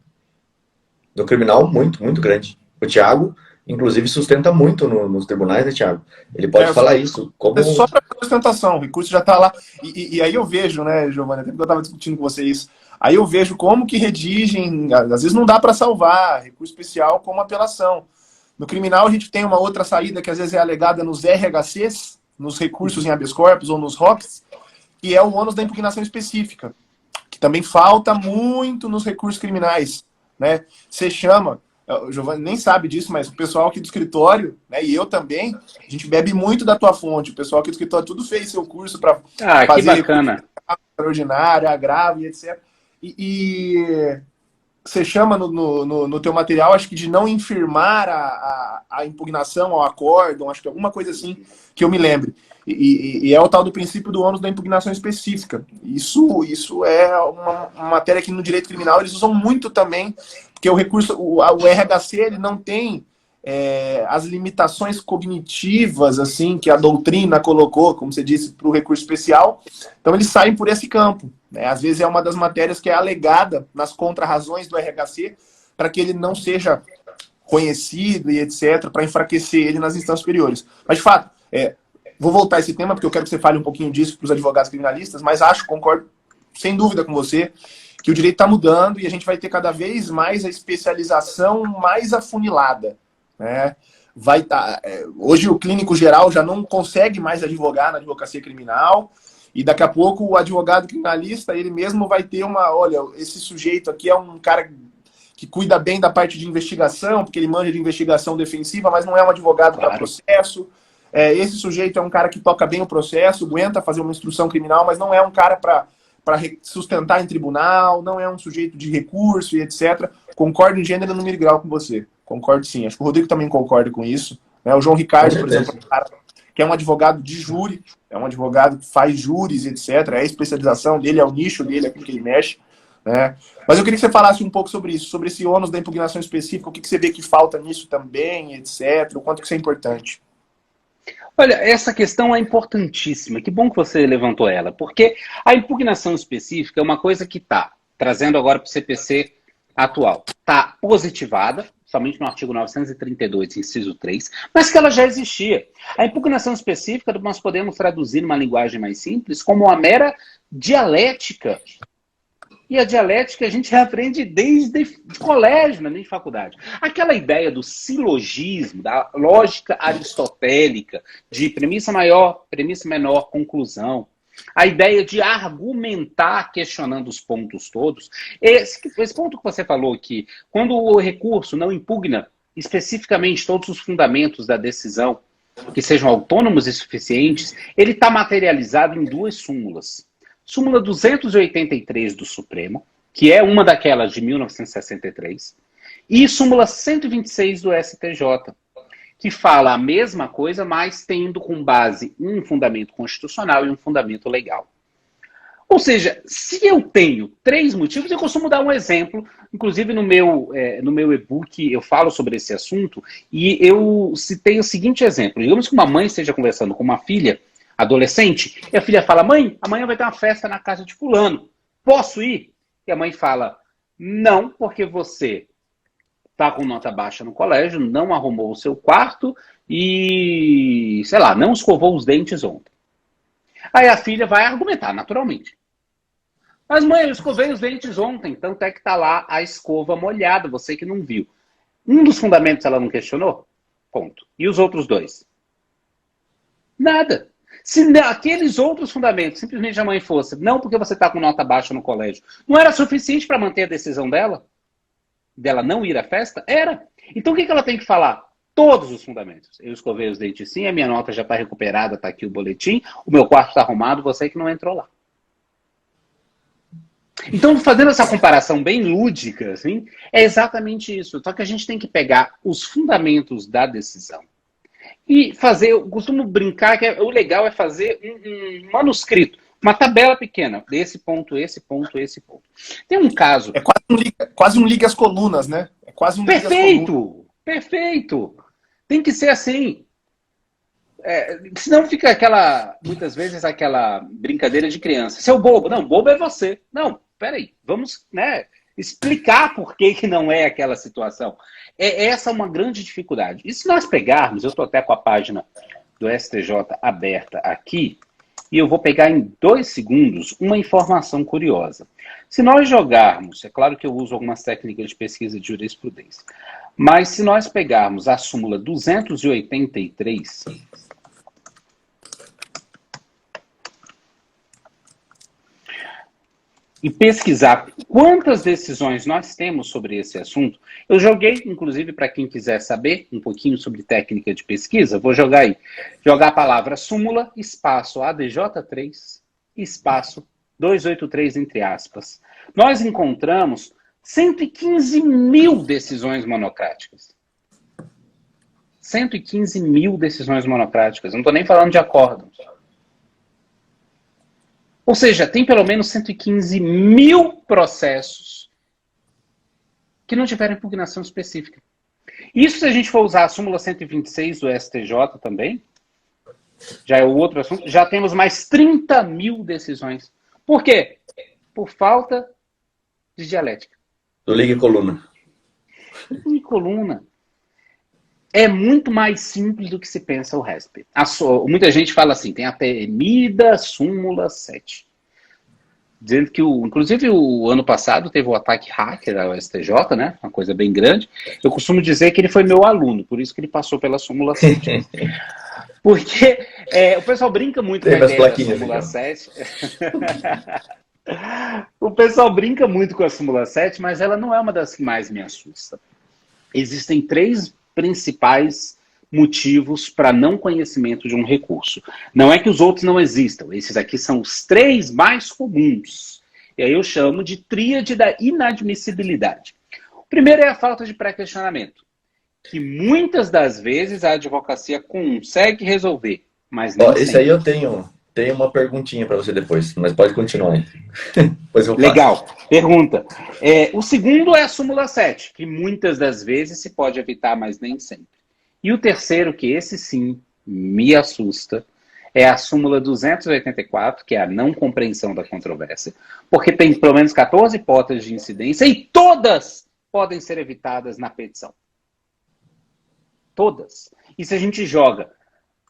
Speaker 1: No criminal, muito, muito grande. O Thiago inclusive, sustenta muito nos tribunais, né, Thiago? Ele pode falar isso. Como...
Speaker 4: É só para sustentação, o recurso já está lá. E aí eu vejo, né, Giovanni, até porque eu estava discutindo com você isso, aí eu vejo como que redigem, às vezes não dá para salvar, recurso especial como apelação. No criminal a gente tem uma outra saída que às vezes é alegada nos RHCs, nos recursos em habeas corpus ou nos ROCs, que é o ônus da impugnação específica, que também falta muito nos recursos criminais, né? Você chama, o Giovanni nem sabe disso, mas o pessoal aqui do escritório, né, e eu também, a gente bebe muito da tua fonte. O pessoal aqui do escritório tudo fez seu curso para fazer
Speaker 3: que bacana.
Speaker 4: Extraordinário, agravo e etc. E você chama no teu material, acho que de não infirmar a impugnação ao acórdão, acho que alguma coisa assim que eu me lembre. E é o tal do princípio do ônus da impugnação específica. Isso é uma matéria que no direito criminal eles usam muito também, porque o recurso, o RHC, ele não tem as limitações cognitivas assim que a doutrina colocou, como você disse, para o recurso especial. Então eles saem por esse campo, né? Às vezes é uma das matérias que é alegada nas contrarrazões do RHC para que ele não seja conhecido e etc, para enfraquecer ele nas instâncias superiores. Mas de fato, vou voltar a esse tema porque eu quero que você fale um pouquinho disso para os advogados criminalistas, mas concordo sem dúvida com você que o direito está mudando e a gente vai ter cada vez mais a especialização mais afunilada, né? Hoje o clínico geral já não consegue mais advogar na advocacia criminal e daqui a pouco o advogado criminalista ele mesmo vai ter olha, esse sujeito aqui é um cara que cuida bem da parte de investigação, porque ele manja de investigação defensiva, mas não é um advogado para processo. Esse sujeito é um cara que toca bem o processo, aguenta fazer uma instrução criminal, mas não é um cara para sustentar em tribunal, não é um sujeito de recurso e etc. Concordo em gênero, número e grau com você. Concordo sim. Acho que o Rodrigo também concorda com isso. Né? O João Ricardo, por exemplo, é um cara que é um advogado de júri, é um advogado que faz júris, etc. É a especialização dele, é o nicho dele, é com que ele mexe. Né? Mas eu queria que você falasse um pouco sobre isso, sobre esse ônus da impugnação específica, o que você vê que falta nisso também, etc. O quanto que isso é importante.
Speaker 3: Olha, essa questão é importantíssima. Que bom que você levantou ela, porque a impugnação específica é uma coisa que está trazendo agora para o CPC atual. Está positivada, somente no artigo 932, inciso 3, mas que ela já existia. A impugnação específica nós podemos traduzir numa linguagem mais simples como uma mera dialética. E a dialética a gente aprende desde colégio, não é nem de faculdade. Aquela ideia do silogismo, da lógica aristotélica, de premissa maior, premissa menor, conclusão. A ideia de argumentar questionando os pontos todos. Esse ponto que você falou aqui, quando o recurso não impugna especificamente todos os fundamentos da decisão, que sejam autônomos e suficientes, ele está materializado em duas súmulas. Súmula 283 do Supremo, que é uma daquelas de 1963, e súmula 126 do STJ, que fala a mesma coisa, mas tendo com base um fundamento constitucional e um fundamento legal. Ou seja, se eu tenho 3 motivos, eu costumo dar um exemplo, inclusive no meu e-book eu falo sobre esse assunto, e eu citei o seguinte exemplo. Digamos que uma mãe esteja conversando com uma filha, adolescente, e a filha fala, mãe, amanhã vai ter uma festa na casa de fulano, posso ir? E a mãe fala, não, porque você está com nota baixa no colégio, não arrumou o seu quarto e, sei lá, não escovou os dentes ontem. Aí a filha vai argumentar, naturalmente. Mas mãe, eu escovei os dentes ontem, tanto é que está lá a escova molhada, você que não viu. Um dos fundamentos ela não questionou? Ponto. E os outros 2? Nada. Se aqueles outros fundamentos, simplesmente a mãe fosse, não porque você está com nota baixa no colégio, não era suficiente para manter a decisão dela? Dela não ir à festa? Era. Então o que ela tem que falar? Todos os fundamentos. Eu escovei os dentes sim, a minha nota já está recuperada, está aqui o boletim, o meu quarto está arrumado, você que não entrou lá. Então, fazendo essa comparação bem lúdica, assim, é exatamente isso. Só que a gente tem que pegar os fundamentos da decisão e fazer, eu costumo brincar que o legal é fazer um manuscrito, uma tabela pequena, desse ponto, esse ponto, esse ponto. Tem um caso...
Speaker 4: É quase um liga as colunas, né? É quase um liga as colunas.
Speaker 3: Perfeito! Tem que ser assim. Senão fica muitas vezes aquela brincadeira de criança. Seu bobo. Não, bobo é você. Não, peraí, vamos, né? explicar por que não é aquela situação. Essa é uma grande dificuldade. E se nós pegarmos, eu estou até com a página do STJ aberta aqui, e eu vou pegar em 2 segundos uma informação curiosa. Se nós jogarmos, é claro que eu uso algumas técnicas de pesquisa de jurisprudência, mas se nós pegarmos a súmula 283, e pesquisar quantas decisões nós temos sobre esse assunto, eu joguei, inclusive, para quem quiser saber um pouquinho sobre técnica de pesquisa, vou jogar aí. Jogar a palavra súmula, espaço ADJ3, espaço 283, entre aspas. Nós encontramos 115 mil decisões monocráticas. 115 mil decisões monocráticas. Não estou nem falando de acórdãos. Ou seja, tem pelo menos 115 mil processos que não tiveram impugnação específica. Isso se a gente for usar a súmula 126 do STJ também, já é o outro assunto, já temos mais 30 mil decisões. Por quê? Por falta de dialética.
Speaker 1: Do liga e coluna.
Speaker 3: Liga e coluna. É muito mais simples do que se pensa o RESP. Muita gente fala assim, tem a temida súmula 7. Dizendo que, inclusive, o ano passado teve o ataque hacker ao STJ, né? Uma coisa bem grande. Eu costumo dizer que ele foi meu aluno, por isso que ele passou pela súmula 7. Porque o pessoal brinca muito com a ideia da súmula 7. O pessoal brinca muito com a súmula 7, mas ela não é uma das que mais me assusta. Existem 3 principais motivos para não conhecimento de um recurso. Não é que os outros não existam, esses aqui são os 3 mais comuns. E aí eu chamo de tríade da inadmissibilidade. O primeiro é a falta de pré-questionamento, que muitas das vezes a advocacia consegue resolver, mas não
Speaker 1: Esse aí eu tenho uma perguntinha para você depois, mas pode continuar aí. Depois eu faço.
Speaker 3: Legal, pergunta. O segundo é a súmula 7, que muitas das vezes se pode evitar, mas nem sempre. E o terceiro, que esse sim me assusta, é a súmula 284, que é a não compreensão da controvérsia, porque tem pelo menos 14 hipóteses de incidência e todas podem ser evitadas na petição. Todas. E se a gente joga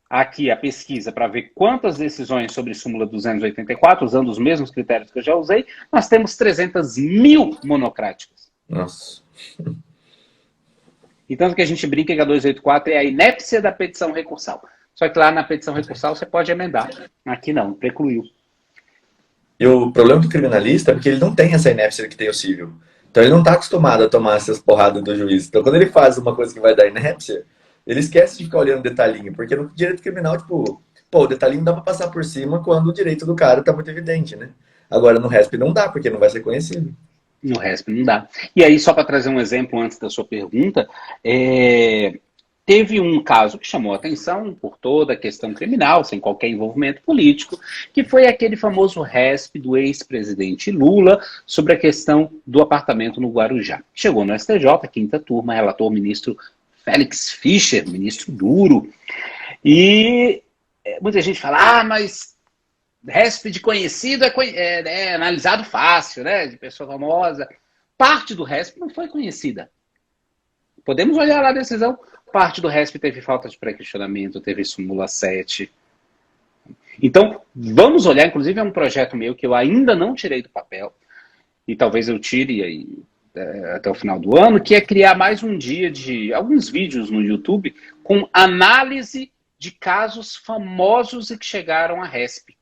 Speaker 3: aqui a pesquisa para ver quantas decisões sobre súmula 284, usando os mesmos critérios que eu já usei, nós temos 300 mil monocráticas.
Speaker 1: Nossa.
Speaker 3: Então, o que a gente brinca que a 284 é a inépcia da petição recursal. Só que lá na petição recursal você pode emendar. Aqui não, precluiu.
Speaker 1: E o problema do criminalista é porque ele não tem essa inépcia que tem o civil. Então ele não está acostumado a tomar essas porradas do juiz. Então quando ele faz uma coisa que vai dar inépcia, ele esquece de ficar olhando detalhinho. Porque no direito criminal, tipo, o detalhinho dá para passar por cima quando o direito do cara está muito evidente, né? Agora no RESP não dá, porque não vai ser conhecido.
Speaker 3: No RESP não dá. E aí, só para trazer um exemplo antes da sua pergunta, teve um caso que chamou a atenção por toda a questão criminal, sem qualquer envolvimento político, que foi aquele famoso RESP do ex-presidente Lula sobre a questão do apartamento no Guarujá. Chegou no STJ, quinta turma, relatou o ministro Félix Fischer, ministro duro, e muita gente fala, mas RESP de conhecido é analisado fácil, né? De pessoa famosa. Parte do RESP não foi conhecida. Podemos olhar lá a decisão. Parte do RESP teve falta de pré-questionamento, teve súmula 7. Então, vamos olhar, inclusive é um projeto meu que eu ainda não tirei do papel, e talvez eu tire aí, até o final do ano, que é criar mais um dia de alguns vídeos no YouTube com análise de casos famosos e que chegaram a RESP.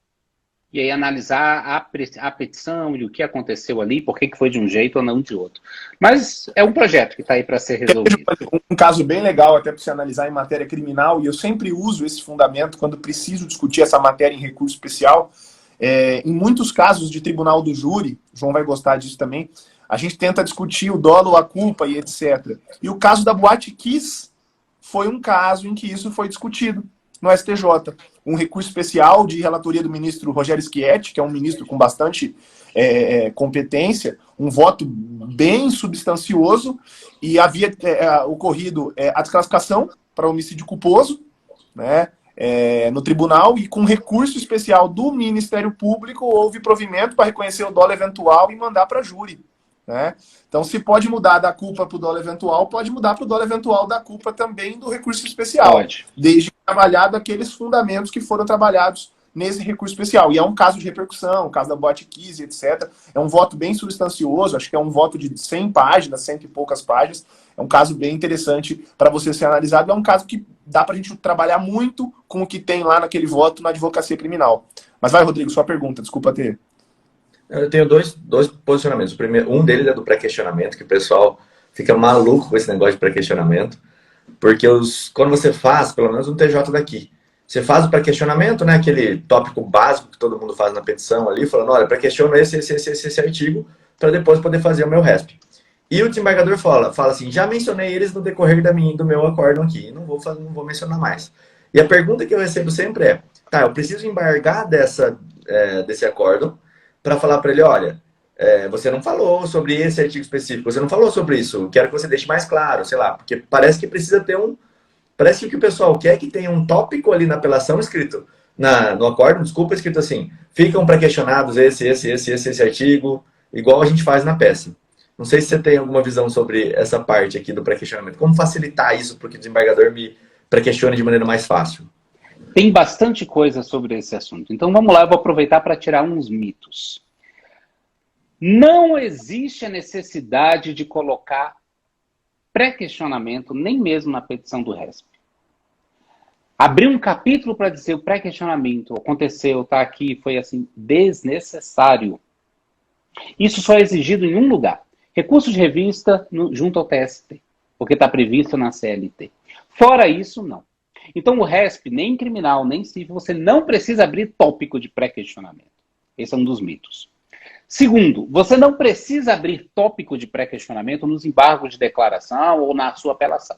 Speaker 3: E aí analisar a petição e o que aconteceu ali, por que foi de um jeito ou não de outro. Mas é um projeto que está aí para ser resolvido.
Speaker 4: Um caso bem legal até para você analisar em matéria criminal, e eu sempre uso esse fundamento quando preciso discutir essa matéria em recurso especial. Em muitos casos de tribunal do júri, o João vai gostar disso também, a gente tenta discutir o dolo, a culpa e etc. E o caso da Boate Kiss foi um caso em que isso foi discutido no STJ. Um recurso especial de relatoria do ministro Rogério Schietti, que é um ministro com bastante competência, um voto bem substancioso, e havia ocorrido a desclassificação para homicídio culposo, né, no tribunal, e com recurso especial do Ministério Público houve provimento para reconhecer o dolo eventual e mandar para júri. né? Então, se pode mudar da culpa para o dolo eventual, pode mudar para o dolo eventual da culpa também do recurso especial.
Speaker 3: Pode.
Speaker 4: Desde que trabalhado aqueles fundamentos que foram trabalhados nesse recurso especial. E é um caso de repercussão, o caso da Botkiss, etc. É um voto bem substancioso, acho que é um voto de 100 páginas, 100 e poucas páginas. É um caso bem interessante para você ser analisado. É um caso que dá para a gente trabalhar muito com o que tem lá naquele voto na advocacia criminal. Mas vai, Rodrigo, sua pergunta, desculpa ter.
Speaker 1: Eu tenho dois posicionamentos. O primeiro, um deles é do pré-questionamento, que o pessoal fica maluco com esse negócio de pré-questionamento, porque quando você faz, pelo menos no TJ daqui, você faz o pré-questionamento, né, aquele tópico básico que todo mundo faz na petição ali, falando, olha, pré-questiona esse artigo, para depois poder fazer o meu RESP. E o desembargador fala assim, já mencionei eles no decorrer do meu acórdão aqui, não vou mencionar mais. E a pergunta que eu recebo sempre é, tá, eu preciso embargar desse acórdão para falar para ele, olha, você não falou sobre esse artigo específico, você não falou sobre isso, quero que você deixe mais claro, sei lá, porque parece que precisa ter parece que o que o pessoal quer é que tenha um tópico ali na apelação escrito, no acórdão, desculpa, escrito assim, ficam pré-questionados esse artigo, igual a gente faz na peça. Não sei se você tem alguma visão sobre essa parte aqui do pré-questionamento. Como facilitar isso para que o desembargador me pré-questione de maneira mais fácil?
Speaker 3: Tem bastante coisa sobre esse assunto. Então vamos lá, eu vou aproveitar para tirar uns mitos. Não existe a necessidade de colocar pré-questionamento, nem mesmo na petição do RESP. Abrir um capítulo para dizer o pré-questionamento aconteceu, está aqui, foi assim, desnecessário. Isso só é exigido em um lugar. Recurso de revista junto ao TST, porque está previsto na CLT. Fora isso, não. Então, o RESP, nem criminal, nem civil, você não precisa abrir tópico de pré-questionamento. Esse é um dos mitos. Segundo, você não precisa abrir tópico de pré-questionamento nos embargos de declaração ou na sua apelação.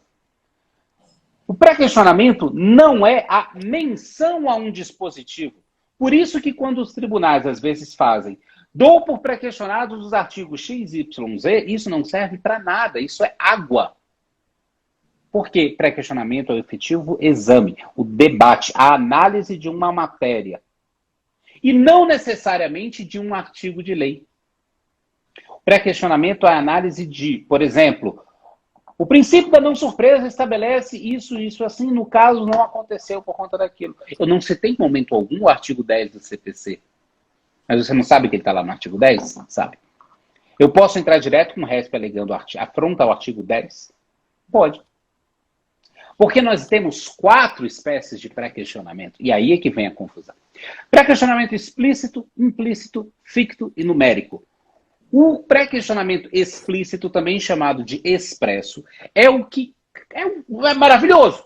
Speaker 3: O pré-questionamento não é a menção a um dispositivo. Por isso que quando os tribunais, às vezes, fazem dou por pré-questionados os artigos X, Y, Z, isso não serve para nada, isso é água. Porque pré-questionamento é o efetivo exame, o debate, a análise de uma matéria. E não necessariamente de um artigo de lei. O pré-questionamento é a análise de, por exemplo, o princípio da não surpresa estabelece isso assim, no caso não aconteceu por conta daquilo. Eu não citei em momento algum o artigo 10 do CPC. Mas você não sabe que ele está lá no artigo 10? Sabe. Eu posso entrar direto com o RESP alegando afronta ao artigo 10? Pode. Porque nós temos 4 espécies de pré-questionamento. E aí é que vem a confusão. Pré-questionamento explícito, implícito, ficto e numérico. O pré-questionamento explícito, também chamado de expresso, é o que é maravilhoso.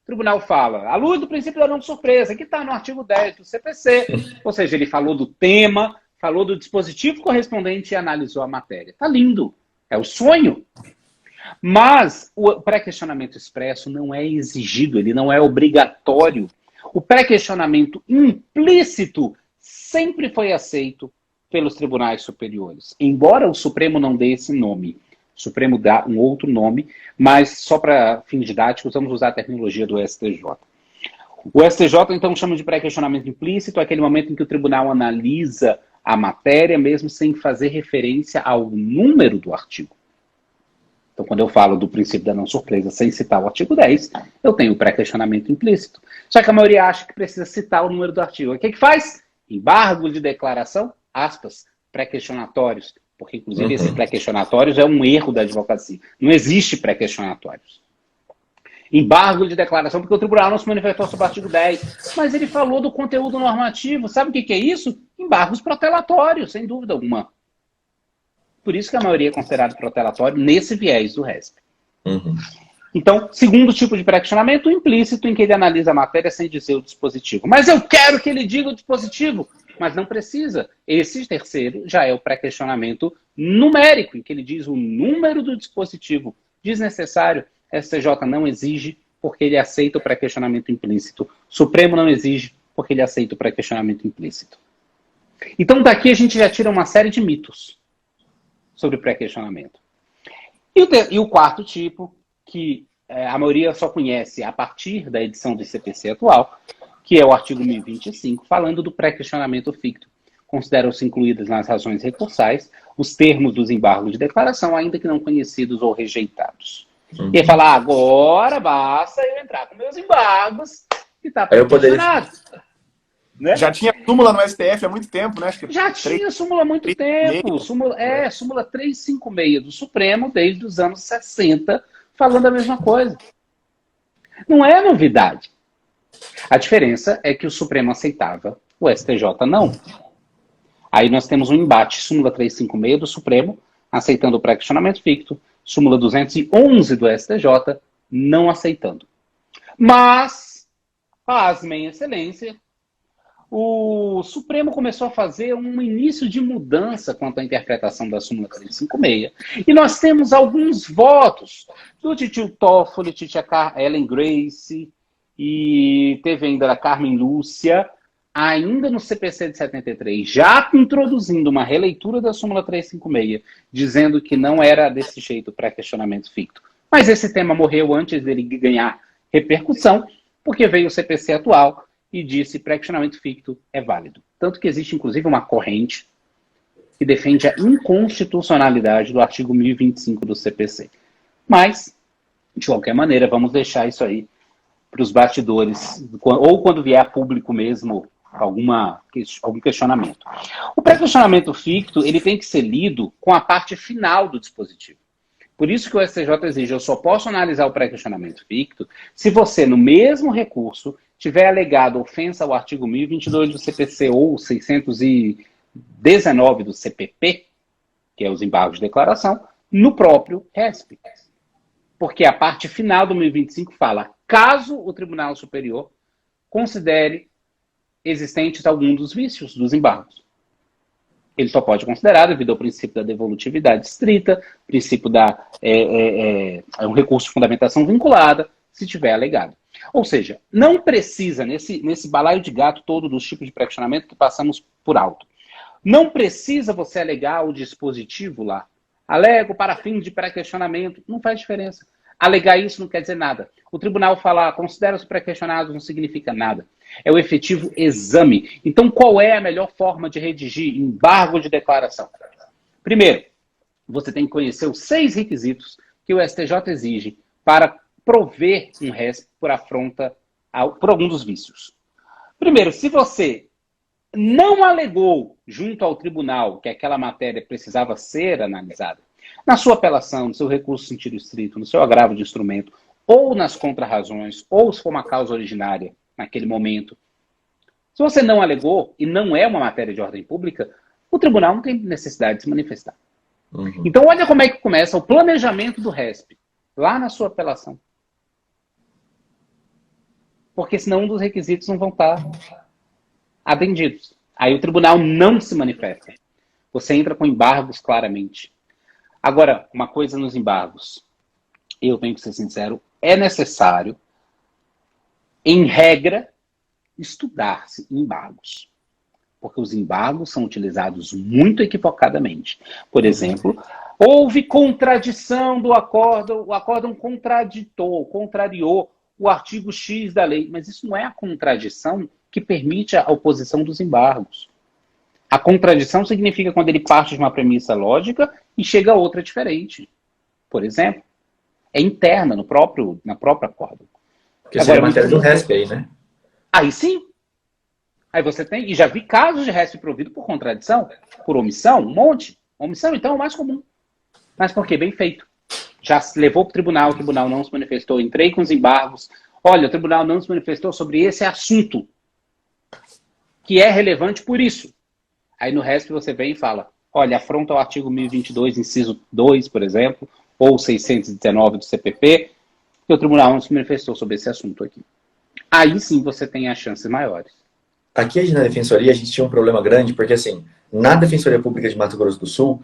Speaker 3: O tribunal fala, à luz do princípio da não surpresa, que está no artigo 10 do CPC, ou seja, ele falou do tema, falou do dispositivo correspondente e analisou a matéria. Está lindo, é o sonho. Mas o pré-questionamento expresso não é exigido, ele não é obrigatório. O pré-questionamento implícito sempre foi aceito pelos tribunais superiores, embora o Supremo não dê esse nome. O Supremo dá um outro nome, mas só para fins didáticos vamos usar a terminologia do STJ. O STJ, então, chama de pré-questionamento implícito aquele momento em que o tribunal analisa a matéria, mesmo sem fazer referência ao número do artigo. Então, quando eu falo do princípio da não surpresa sem citar o artigo 10, eu tenho o pré-questionamento implícito. Só que a maioria acha que precisa citar o número do artigo. O que faz? Embargo de declaração, aspas, pré-questionatórios. Porque, inclusive, esse pré-questionatórios é um erro da advocacia. Não existe pré-questionatórios. Embargo de declaração, porque o tribunal não se manifestou sobre o artigo 10. Mas ele falou do conteúdo normativo. Sabe o que é isso? Embargos protelatórios, sem dúvida alguma. Por isso que a maioria é considerada protelatório nesse viés do RESP. Então, segundo tipo de pré-questionamento, o implícito, em que ele analisa a matéria sem dizer o dispositivo. Mas eu quero que ele diga o dispositivo. Mas não precisa. Esse terceiro já é o pré-questionamento numérico, em que ele diz o número do dispositivo. Desnecessário, STJ não exige, porque ele aceita o pré-questionamento implícito. Supremo não exige, porque ele aceita o pré-questionamento implícito. Então, daqui a gente já tira uma série de mitos sobre pré-questionamento. E o quarto tipo, que a maioria só conhece a partir da edição do CPC atual, que é o artigo 1025, falando do pré-questionamento ficto. consideram-se incluídas nas razões recursais os termos dos embargos de declaração, ainda que não conhecidos ou rejeitados. E aí fala, agora basta eu entrar com meus embargos que está peticionado. Né?
Speaker 4: Já tinha súmula no STF há muito tempo, né? Acho que
Speaker 3: já tinha súmula há muito tempo. Súmula 356 do Supremo, desde os anos 60, falando a mesma coisa. Não é novidade. A diferença é que o Supremo aceitava, o STJ não. Aí nós temos um embate, súmula 356 do Supremo, aceitando o pré-questionamento ficto, súmula 211 do STJ, não aceitando. Mas, pasmem, excelência, o Supremo começou a fazer um início de mudança quanto à interpretação da súmula 356. E nós temos alguns votos do titio Toffoli, titia Ellen Grace, e teve ainda a Carmen Lúcia, ainda no CPC de 73, já introduzindo uma releitura da súmula 356, dizendo que não era desse jeito o pré-questionamento ficto. Mas esse tema morreu antes dele ganhar repercussão, porque veio o CPC atual e disse que pré-questionamento ficto é válido. Tanto que existe, inclusive, uma corrente que defende a inconstitucionalidade do artigo 1025 do CPC. Mas, de qualquer maneira, vamos deixar isso aí para os bastidores, ou quando vier a público mesmo algum questionamento. O pré-questionamento ficto ele tem que ser lido com a parte final do dispositivo. Por isso que o STJ exige, eu só posso analisar o pré-questionamento ficto se você, no mesmo recurso, tiver alegado ofensa ao artigo 1022 do CPC ou 619 do CPP, que é os embargos de declaração, no próprio RESP. Porque a parte final do 1025 fala, caso o Tribunal Superior considere existentes algum dos vícios dos embargos. Ele só pode considerar, devido ao princípio da devolutividade estrita, princípio da um recurso de fundamentação vinculada, se tiver alegado. Ou seja, não precisa, nesse balaio de gato todo dos tipos de pré-questionamento que passamos por alto, não precisa você alegar o dispositivo lá. Alego para fins de pré-questionamento, não faz diferença. Alegar isso não quer dizer nada. O tribunal falar, considera-se pré-questionados, não significa nada. É o efetivo exame. Então, qual é a melhor forma de redigir embargo de declaração? Primeiro, você tem que conhecer os 6 requisitos que o STJ exige para prover um RESP por afronta por algum dos vícios. Primeiro, se você não alegou junto ao tribunal que aquela matéria precisava ser analisada, na sua apelação, no seu recurso em sentido estrito, no seu agravo de instrumento, ou nas contrarrazões, ou se for uma causa originária naquele momento, se você não alegou e não é uma matéria de ordem pública, o tribunal não tem necessidade de se manifestar. Então, olha como é que começa o planejamento do RESP, lá na sua apelação. Porque senão um dos requisitos não vão estar atendidos. Aí o tribunal não se manifesta. Você entra com embargos claramente. Agora, uma coisa nos embargos, eu tenho que ser sincero, é necessário, em regra, estudar-se embargos. Porque os embargos são utilizados muito equivocadamente. Por exemplo, houve contradição do acórdão, o acórdão contrariou o artigo X da lei. Mas isso não é a contradição que permite a oposição dos embargos. A contradição significa quando ele parte de uma premissa lógica e chega a outra diferente. Por exemplo, é interna na própria acórdão.
Speaker 1: Porque seria a matéria do RESP aí, né?
Speaker 3: Aí sim. Aí você tem, e já vi casos de RESP provido por contradição, por omissão, um monte. Omissão, então, é o mais comum. Mas por quê? Bem feito. Já se levou para o tribunal não se manifestou, entrei com os embargos. Olha, o tribunal não se manifestou sobre esse assunto, que é relevante por isso. Aí no RESP você vem e fala, olha, afronta o artigo 1022, inciso 2, por exemplo, ou 619 do CPP, e o tribunal não se manifestou sobre esse assunto aqui. Aí sim você tem as chances maiores.
Speaker 1: Aqui na Defensoria a gente tinha um problema grande, porque assim, na Defensoria Pública de Mato Grosso do Sul,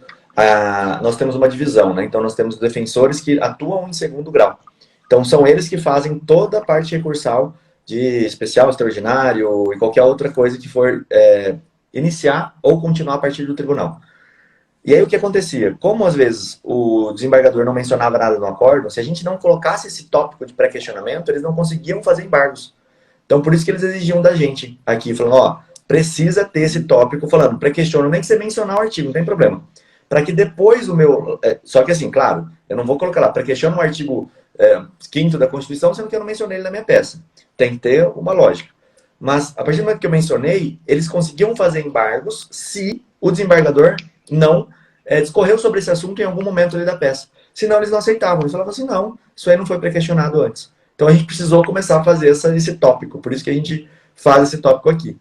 Speaker 1: nós temos uma divisão, né? Então nós temos defensores que atuam em segundo grau. Então são eles que fazem toda a parte recursal de especial, extraordinário e qualquer outra coisa que for iniciar ou continuar a partir do tribunal. E aí o que acontecia? Como às vezes o desembargador não mencionava nada no acórdão, se a gente não colocasse esse tópico de pré-questionamento, eles não conseguiam fazer embargos. Então por isso que eles exigiam da gente aqui, falando, ó, precisa ter esse tópico falando, pré-questiono, nem que você mencionar o artigo, não tem problema. Para que depois o meu... só que assim, claro, eu não vou colocar lá, pré-questiono o artigo 5º da Constituição, sendo que eu não mencionei ele na minha peça. Tem que ter uma lógica. Mas, a partir do momento que eu mencionei, eles conseguiam fazer embargos se o desembargador não discorreu sobre esse assunto em algum momento ali da peça. Senão, eles não aceitavam. Eles falavam assim, não, isso aí não foi pré-questionado antes. Então, a gente precisou começar a fazer esse tópico. Por isso que a gente faz esse tópico aqui.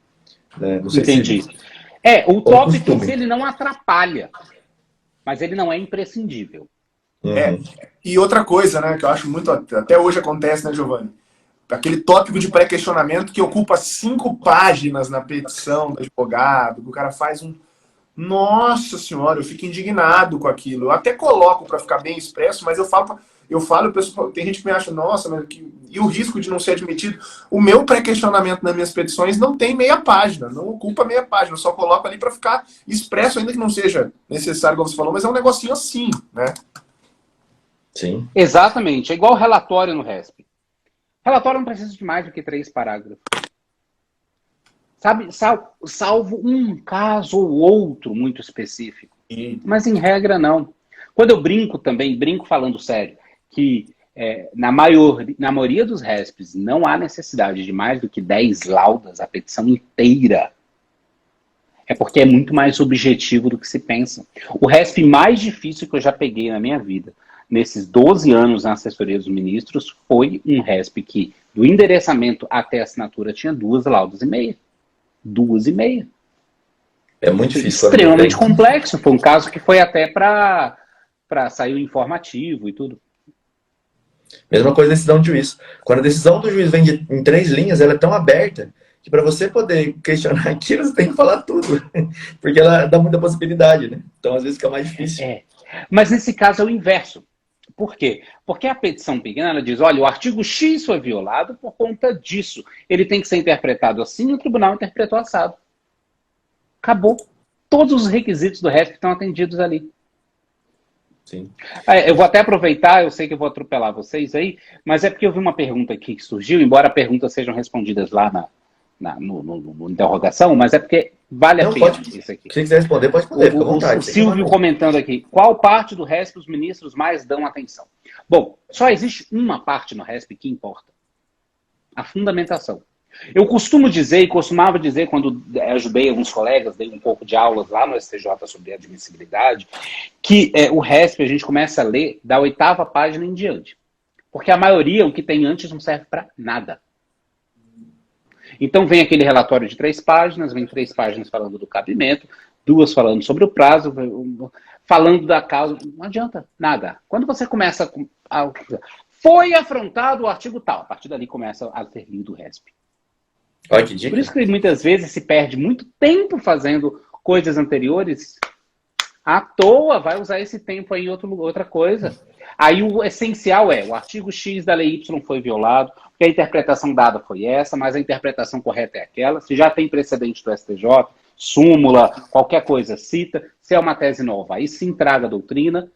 Speaker 1: Não sei
Speaker 3: Entendi.
Speaker 1: se...
Speaker 3: O tópico em si, ele não atrapalha, mas ele não é imprescindível.
Speaker 1: Uhum.
Speaker 4: E outra coisa, né, que eu acho muito, até hoje acontece, né, Giovanni? Aquele tópico de pré-questionamento que ocupa 5 páginas na petição do advogado, que o cara faz um... Nossa senhora, eu fico indignado com aquilo. Eu até coloco para ficar bem expresso, mas eu falo, pessoal, tem gente que me acha, nossa, mas e o risco de não ser admitido? O meu pré-questionamento nas minhas petições não tem meia página, não ocupa meia página, eu só coloco ali para ficar expresso, ainda que não seja necessário, como você falou, mas é um negocinho assim, né?
Speaker 1: Sim.
Speaker 3: Exatamente, é igual relatório no RESP. Relatório não precisa de mais do que 3 parágrafos. Sabe, salvo um caso ou outro muito específico. Mas em regra não. Quando eu brinco também, brinco falando sério, que na maioria dos RESPs não há necessidade de mais do que 10 laudas, a petição inteira. É porque é muito mais objetivo do que se pensa. O RESP mais difícil que eu já peguei na minha vida, nesses 12 anos na assessoria dos ministros, foi um RESP que, do endereçamento até a assinatura, tinha 2 laudas e meia. 2,5.
Speaker 1: É muito difícil.
Speaker 3: Extremamente complexo. Foi um caso que foi até para sair o informativo e tudo.
Speaker 1: Mesma coisa a decisão do juiz. Quando a decisão do juiz vem em 3 linhas, ela é tão aberta que para você poder questionar aquilo, você tem que falar tudo. Porque ela dá muita possibilidade, né? Então, às vezes, fica mais difícil.
Speaker 3: Mas nesse caso é o inverso. Por quê? Porque a petição pequena, ela diz, olha, o artigo X foi violado por conta disso. Ele tem que ser interpretado assim e o tribunal interpretou assado. Acabou. Todos os requisitos do RESP estão atendidos ali.
Speaker 1: Sim.
Speaker 3: Eu vou até aproveitar, eu sei que eu vou atropelar vocês aí, mas é porque eu vi uma pergunta aqui que surgiu, embora perguntas sejam respondidas lá no interrogação, mas é porque vale a pena isso aqui.
Speaker 1: Se quiser responder, pode responder, fica à vontade.
Speaker 3: O Silvio comentando aqui, qual parte do RESP os ministros mais dão atenção? Bom, só existe uma parte no RESP que importa. A fundamentação. Eu costumo dizer, e costumava dizer quando ajudei alguns colegas, dei um pouco de aulas lá no STJ sobre admissibilidade, que o RESP a gente começa a ler da 8ª página em diante. Porque a maioria, o que tem antes, não serve para nada. Então vem aquele relatório de 3 páginas, vem 3 páginas falando do cabimento, 2 falando sobre o prazo, falando da causa. Não adianta nada. Quando você começa a... Foi afrontado o artigo tal. A partir dali começa a ser lido o RESP.
Speaker 1: Olha que dica.
Speaker 3: Por isso que muitas vezes se perde muito tempo fazendo coisas anteriores à toa, vai usar esse tempo aí em outra coisa. Aí o essencial o artigo X da lei Y foi violado, porque a interpretação dada foi essa, mas a interpretação correta é aquela. Se já tem precedente do STJ, súmula, qualquer coisa cita. Se é uma tese nova, aí sim traga a doutrina.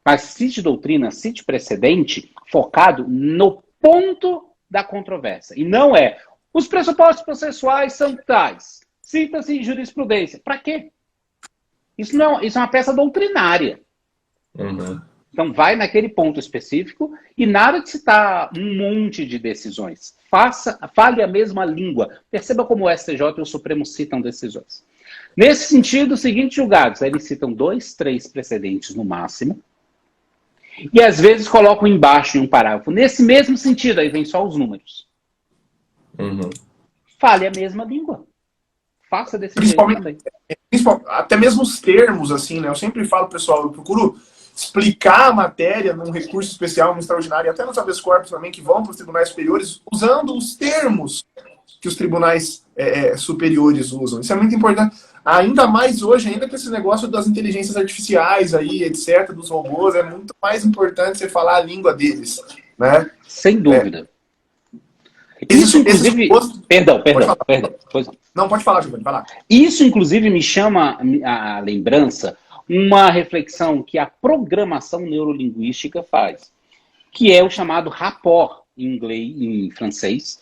Speaker 3: Mas cite doutrina, cite precedente, focado no ponto da controvérsia. E não os pressupostos processuais são tais. Cita-se jurisprudência. Para quê? Isso é uma peça doutrinária.
Speaker 1: Uhum.
Speaker 3: Então vai naquele ponto específico e nada de citar um monte de decisões. Fale a mesma língua. Perceba como o STJ e o Supremo citam decisões. Nesse sentido, os seguintes julgados, eles citam 2, 3 precedentes no máximo. E às vezes colocam embaixo em um parágrafo. Nesse mesmo sentido, aí vem só os números.
Speaker 1: Uhum.
Speaker 3: Fale a mesma língua. Faça desse jeito também.
Speaker 4: Até mesmo os termos, assim, né? Eu sempre falo, pessoal, eu procuro explicar a matéria num recurso especial, num extraordinário, e até nos habeas corpus também, que vão para os tribunais superiores, usando os termos que os tribunais superiores usam. Isso é muito importante. Ainda mais hoje, ainda com esse negócio das inteligências artificiais aí, etc., dos robôs, é muito mais importante você falar a língua deles, né?
Speaker 3: Sem dúvida. Isso, inclusive... Perdão. Pois não.
Speaker 4: Não, pode falar, Giovanni, vai lá.
Speaker 3: Isso, inclusive, me chama a lembrança uma reflexão que a programação neurolinguística faz, que é o chamado rapport em francês,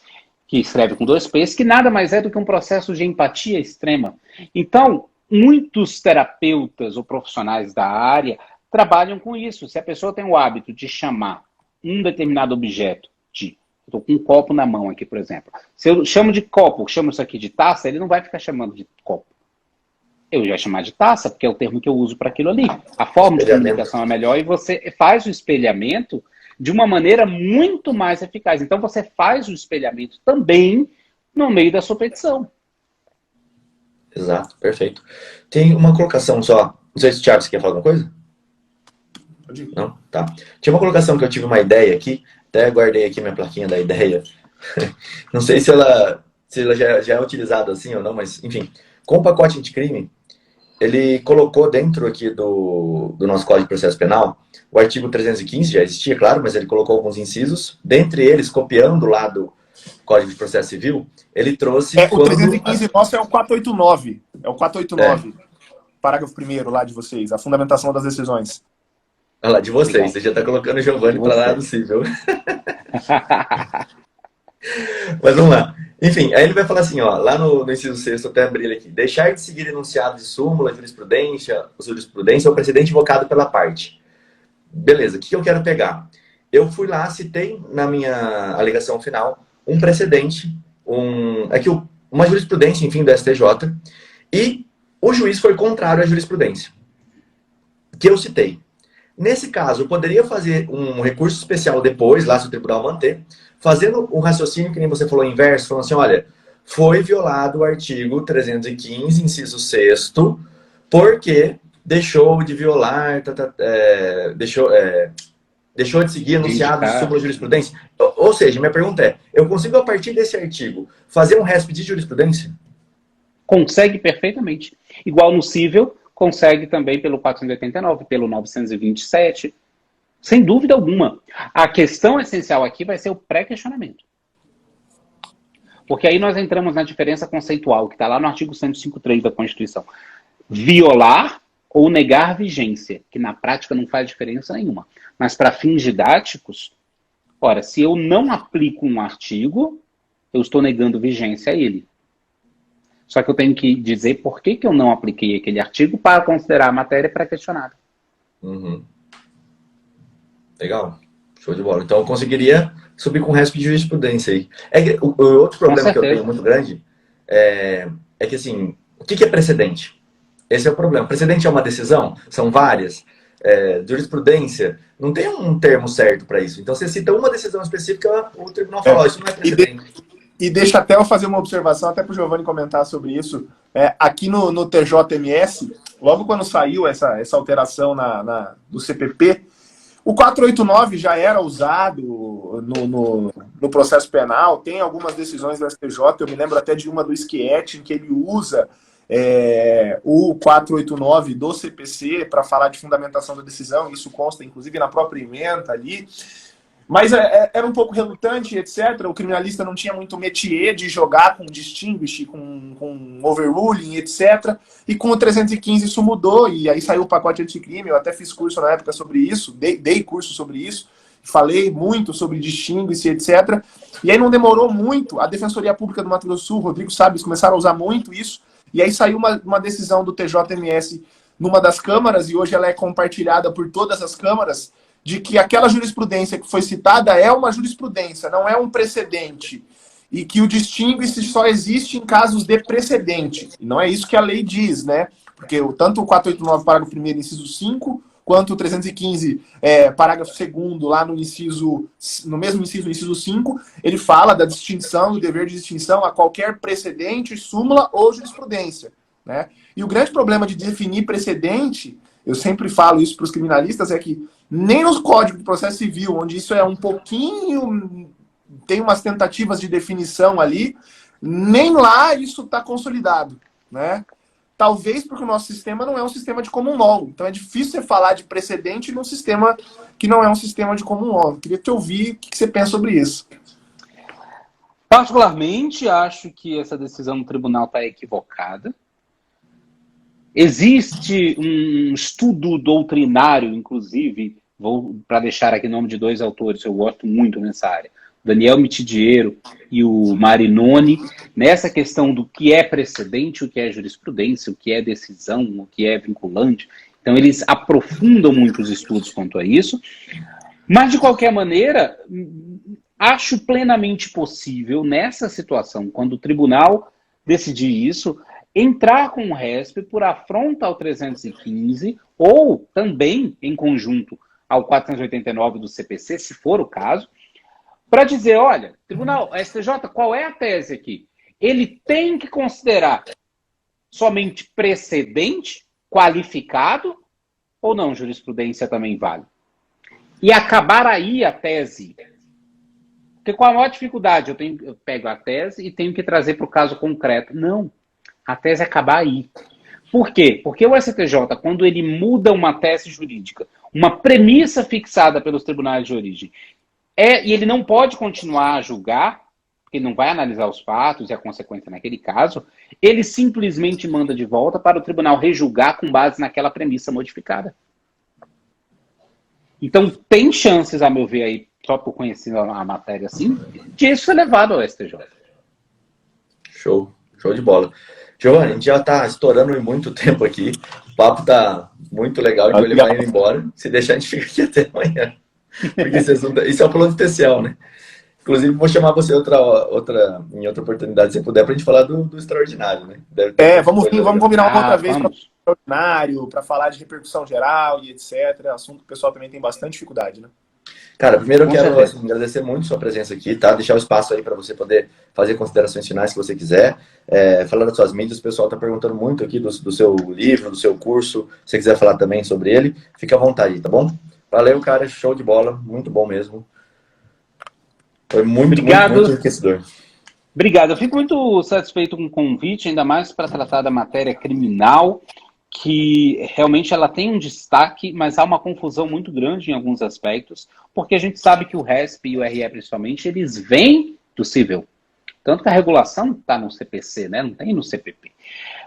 Speaker 3: que escreve com 2 P's, que nada mais é do que um processo de empatia extrema. Então, muitos terapeutas ou profissionais da área trabalham com isso. Se a pessoa tem o hábito de chamar um determinado objeto de... Estou com um copo na mão aqui, por exemplo. Se eu chamo de copo, chamo isso aqui de taça, ele não vai ficar chamando de copo. Eu já ia chamar de taça, porque é o termo que eu uso para aquilo ali. A forma de comunicação é melhor e você faz o espelhamento de uma maneira muito mais eficaz. Então, você faz o espelhamento também no meio da sua petição.
Speaker 1: Exato, perfeito. Tem uma colocação só. Não sei se o Thiago, você quer falar alguma coisa? Não? Tá. Tinha uma colocação que eu tive uma ideia aqui. Até guardei aqui minha plaquinha da ideia. Não sei se ela já é utilizada assim ou não, mas enfim. Com o pacote anticrime, ele colocou dentro aqui do nosso Código de Processo Penal o artigo 315, já existia, claro, mas ele colocou alguns incisos. Dentre eles, copiando lá do Código de Processo Civil, ele trouxe...
Speaker 4: O 315 nosso é o 489. É o 489. Parágrafo 1º lá de vocês. A fundamentação das decisões.
Speaker 1: Olha lá, de vocês. Você já está colocando o Giovanni para lá do civil. Mas vamos lá. Enfim, aí ele vai falar assim, ó, lá no inciso 6º, até abrir ele aqui. Deixar de seguir enunciado de súmula, jurisprudência ou precedente invocado pela parte. Beleza, o que eu quero pegar? Eu fui lá, citei na minha alegação final um precedente, uma jurisprudência, enfim, do STJ, e o juiz foi contrário à jurisprudência que eu citei. Nesse caso, eu poderia fazer um recurso especial depois, lá se o tribunal manter, fazendo um raciocínio, que nem você falou, inverso, falando assim, olha, foi violado o artigo 315, inciso 6º, porque deixou de violar, deixou de seguir enunciado de súmula jurisprudência. Ou seja, minha pergunta é, eu consigo, a partir desse artigo, fazer um resp de jurisprudência?
Speaker 3: Consegue perfeitamente. Igual no cível, consegue também pelo 489, pelo 927, sem dúvida alguma. A questão essencial aqui vai ser o pré-questionamento. Porque aí nós entramos na diferença conceitual, que está lá no artigo 105.3 da Constituição. Violar ou negar vigência, que na prática não faz diferença nenhuma. Mas para fins didáticos, ora, se eu não aplico um artigo, eu estou negando vigência a ele. Só que eu tenho que dizer por que eu não apliquei aquele artigo para considerar a matéria pré-questionada.
Speaker 1: Uhum. Legal. Show de bola. Então eu conseguiria subir com o resto de jurisprudência aí. O outro problema que eu tenho muito grande é que, assim, o que é precedente? Esse é o problema. Precedente é uma decisão? São várias? Jurisprudência? Não tem um termo certo para isso. Então você cita uma decisão específica, o tribunal fala, isso não é precedente.
Speaker 4: E deixa até eu fazer uma observação, até para o Giovanni comentar sobre isso. Aqui no TJMS, logo quando saiu essa alteração do CPP, o 489 já era usado no processo penal, tem algumas decisões do STJ, eu me lembro até de uma do Schietti, em que ele usa o 489 do CPC para falar de fundamentação da decisão, isso consta inclusive na própria ementa ali. Mas era um pouco relutante, etc. O criminalista não tinha muito métier de jogar com distinguish, com overruling, etc. E com o 315 isso mudou, e aí saiu o pacote anticrime. Eu até fiz curso na época sobre isso, dei curso sobre isso, falei muito sobre distinguish, etc. E aí não demorou muito, a Defensoria Pública do Mato Grosso do Sul, Rodrigo Salles, começaram a usar muito isso, e aí saiu uma decisão do TJMS numa das câmaras, e hoje ela é compartilhada por todas as câmaras, de que aquela jurisprudência que foi citada é uma jurisprudência, não é um precedente. E que o distingue-se só existe em casos de precedente. E não é isso que a lei diz, né? Porque tanto o 489, parágrafo 1º, inciso 5, quanto o 315, parágrafo 2º, lá no mesmo inciso, inciso 5, ele fala da distinção, do dever de distinção a qualquer precedente, súmula ou jurisprudência, né? E o grande problema de definir precedente, eu sempre falo isso para os criminalistas, é que nem nos códigos de processo civil, onde isso é um pouquinho, tem umas tentativas de definição ali, nem lá isso está consolidado, né? Talvez porque o nosso sistema não é um sistema de common law. Então é difícil você falar de precedente num sistema que não é um sistema de common law. Eu queria te ouvir o que você pensa sobre isso.
Speaker 3: Particularmente, acho que essa decisão do tribunal está equivocada. Existe um estudo doutrinário, inclusive, vou para deixar aqui o nome de 2 autores, eu gosto muito nessa área, Daniel Mitidiero e o Marinoni, nessa questão do que é precedente, o que é jurisprudência, o que é decisão, o que é vinculante. Então, eles aprofundam muito os estudos quanto a isso. Mas, de qualquer maneira, acho plenamente possível, nessa situação, quando o tribunal decidir isso, entrar com o RESP por afronta ao 315 ou também em conjunto ao 489 do CPC, se for o caso, para dizer, olha, tribunal, STJ, qual é a tese aqui? Ele tem que considerar somente precedente, qualificado, ou não, jurisprudência também vale? E acabar aí a tese. Porque com a maior dificuldade, eu pego a tese e tenho que trazer para o caso concreto. Não, a tese é acabar aí. Por quê? Porque o STJ, quando ele muda uma tese jurídica, uma premissa fixada pelos tribunais de origem, e ele não pode continuar a julgar, porque ele não vai analisar os fatos e a consequência naquele caso, ele simplesmente manda de volta para o tribunal rejulgar com base naquela premissa modificada. Então, tem chances, a meu ver, aí, só por conhecer a matéria assim, de isso ser levado ao STJ.
Speaker 1: Show de bola. Giovanni, a gente já está estourando muito tempo aqui. O papo está muito legal, então ele vai indo embora. Se deixar, a gente fica aqui até amanhã. Porque isso é um plano especial, né? Inclusive, vou chamar você em outra oportunidade, se puder, para a gente falar do extraordinário, né?
Speaker 4: Vamos combinar uma outra vez para
Speaker 3: vamos.
Speaker 4: o extraordinário, para falar de repercussão geral e etc. Assunto que o pessoal também tem bastante dificuldade, né?
Speaker 1: Cara, primeiro eu quero agradecer muito sua presença aqui, tá? Deixar o espaço aí para você poder fazer considerações finais se você quiser. Falando das suas mídias, o pessoal está perguntando muito aqui do seu livro, do seu curso. Se você quiser falar também sobre ele, fica à vontade, tá bom? Valeu, cara. Show de bola. Muito bom mesmo. Foi muito enriquecedor.
Speaker 3: Obrigado. Eu fico muito satisfeito com o convite, ainda mais para tratar da matéria criminal, que realmente ela tem um destaque, mas há uma confusão muito grande em alguns aspectos, porque a gente sabe que o RESP e o RE, principalmente, eles vêm do civil. Tanto que a regulação está no CPC, né? Não tem no CPP.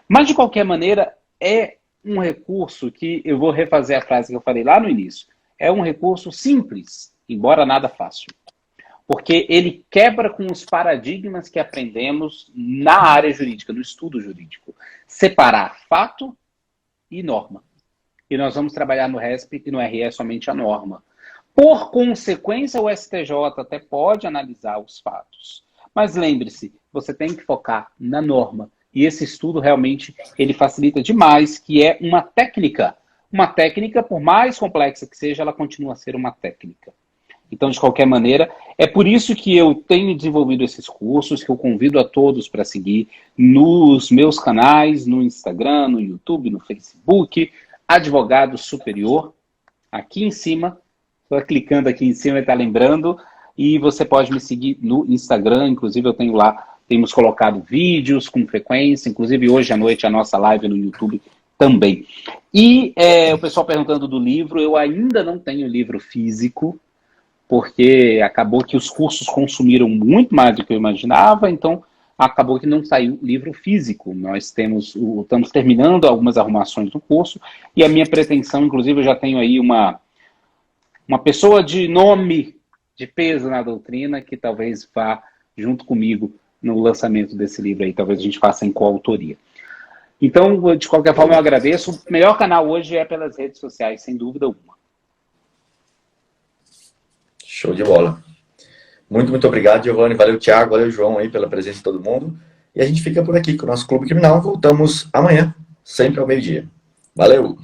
Speaker 3: Mas, de qualquer maneira, é um recurso que, eu vou refazer a frase que eu falei lá no início, é um recurso simples, embora nada fácil. Porque ele quebra com os paradigmas que aprendemos na área jurídica, no estudo jurídico. Separar fato e norma. E nós vamos trabalhar no RESP e no RE somente a norma. Por consequência, o STJ até pode analisar os fatos. Mas lembre-se, você tem que focar na norma. E esse estudo realmente ele facilita demais, que é uma técnica. Uma técnica, por mais complexa que seja, ela continua a ser uma técnica. Então, de qualquer maneira, é por isso que eu tenho desenvolvido esses cursos, que eu convido a todos para seguir nos meus canais, no Instagram, no YouTube, no Facebook, Advogado Superior, aqui em cima, só clicando aqui em cima e está lembrando, e você pode me seguir no Instagram, inclusive eu tenho lá, temos colocado vídeos com frequência, inclusive hoje à noite a nossa live no YouTube também. E o pessoal perguntando do livro, eu ainda não tenho livro físico, porque acabou que os cursos consumiram muito mais do que eu imaginava, então acabou que não saiu livro físico. Nós estamos terminando algumas arrumações do curso, e a minha pretensão, inclusive, eu já tenho aí uma pessoa de nome, de peso na doutrina, que talvez vá junto comigo no lançamento desse livro aí, talvez a gente faça em coautoria. Então, de qualquer forma, eu agradeço. O melhor canal hoje é pelas redes sociais, sem dúvida alguma.
Speaker 1: Show de bola. Muito obrigado, Giovanni. Valeu, Thiago. Valeu, João, aí, pela presença de todo mundo. E a gente fica por aqui com o nosso Clube Criminal. Voltamos amanhã, sempre ao meio-dia. Valeu!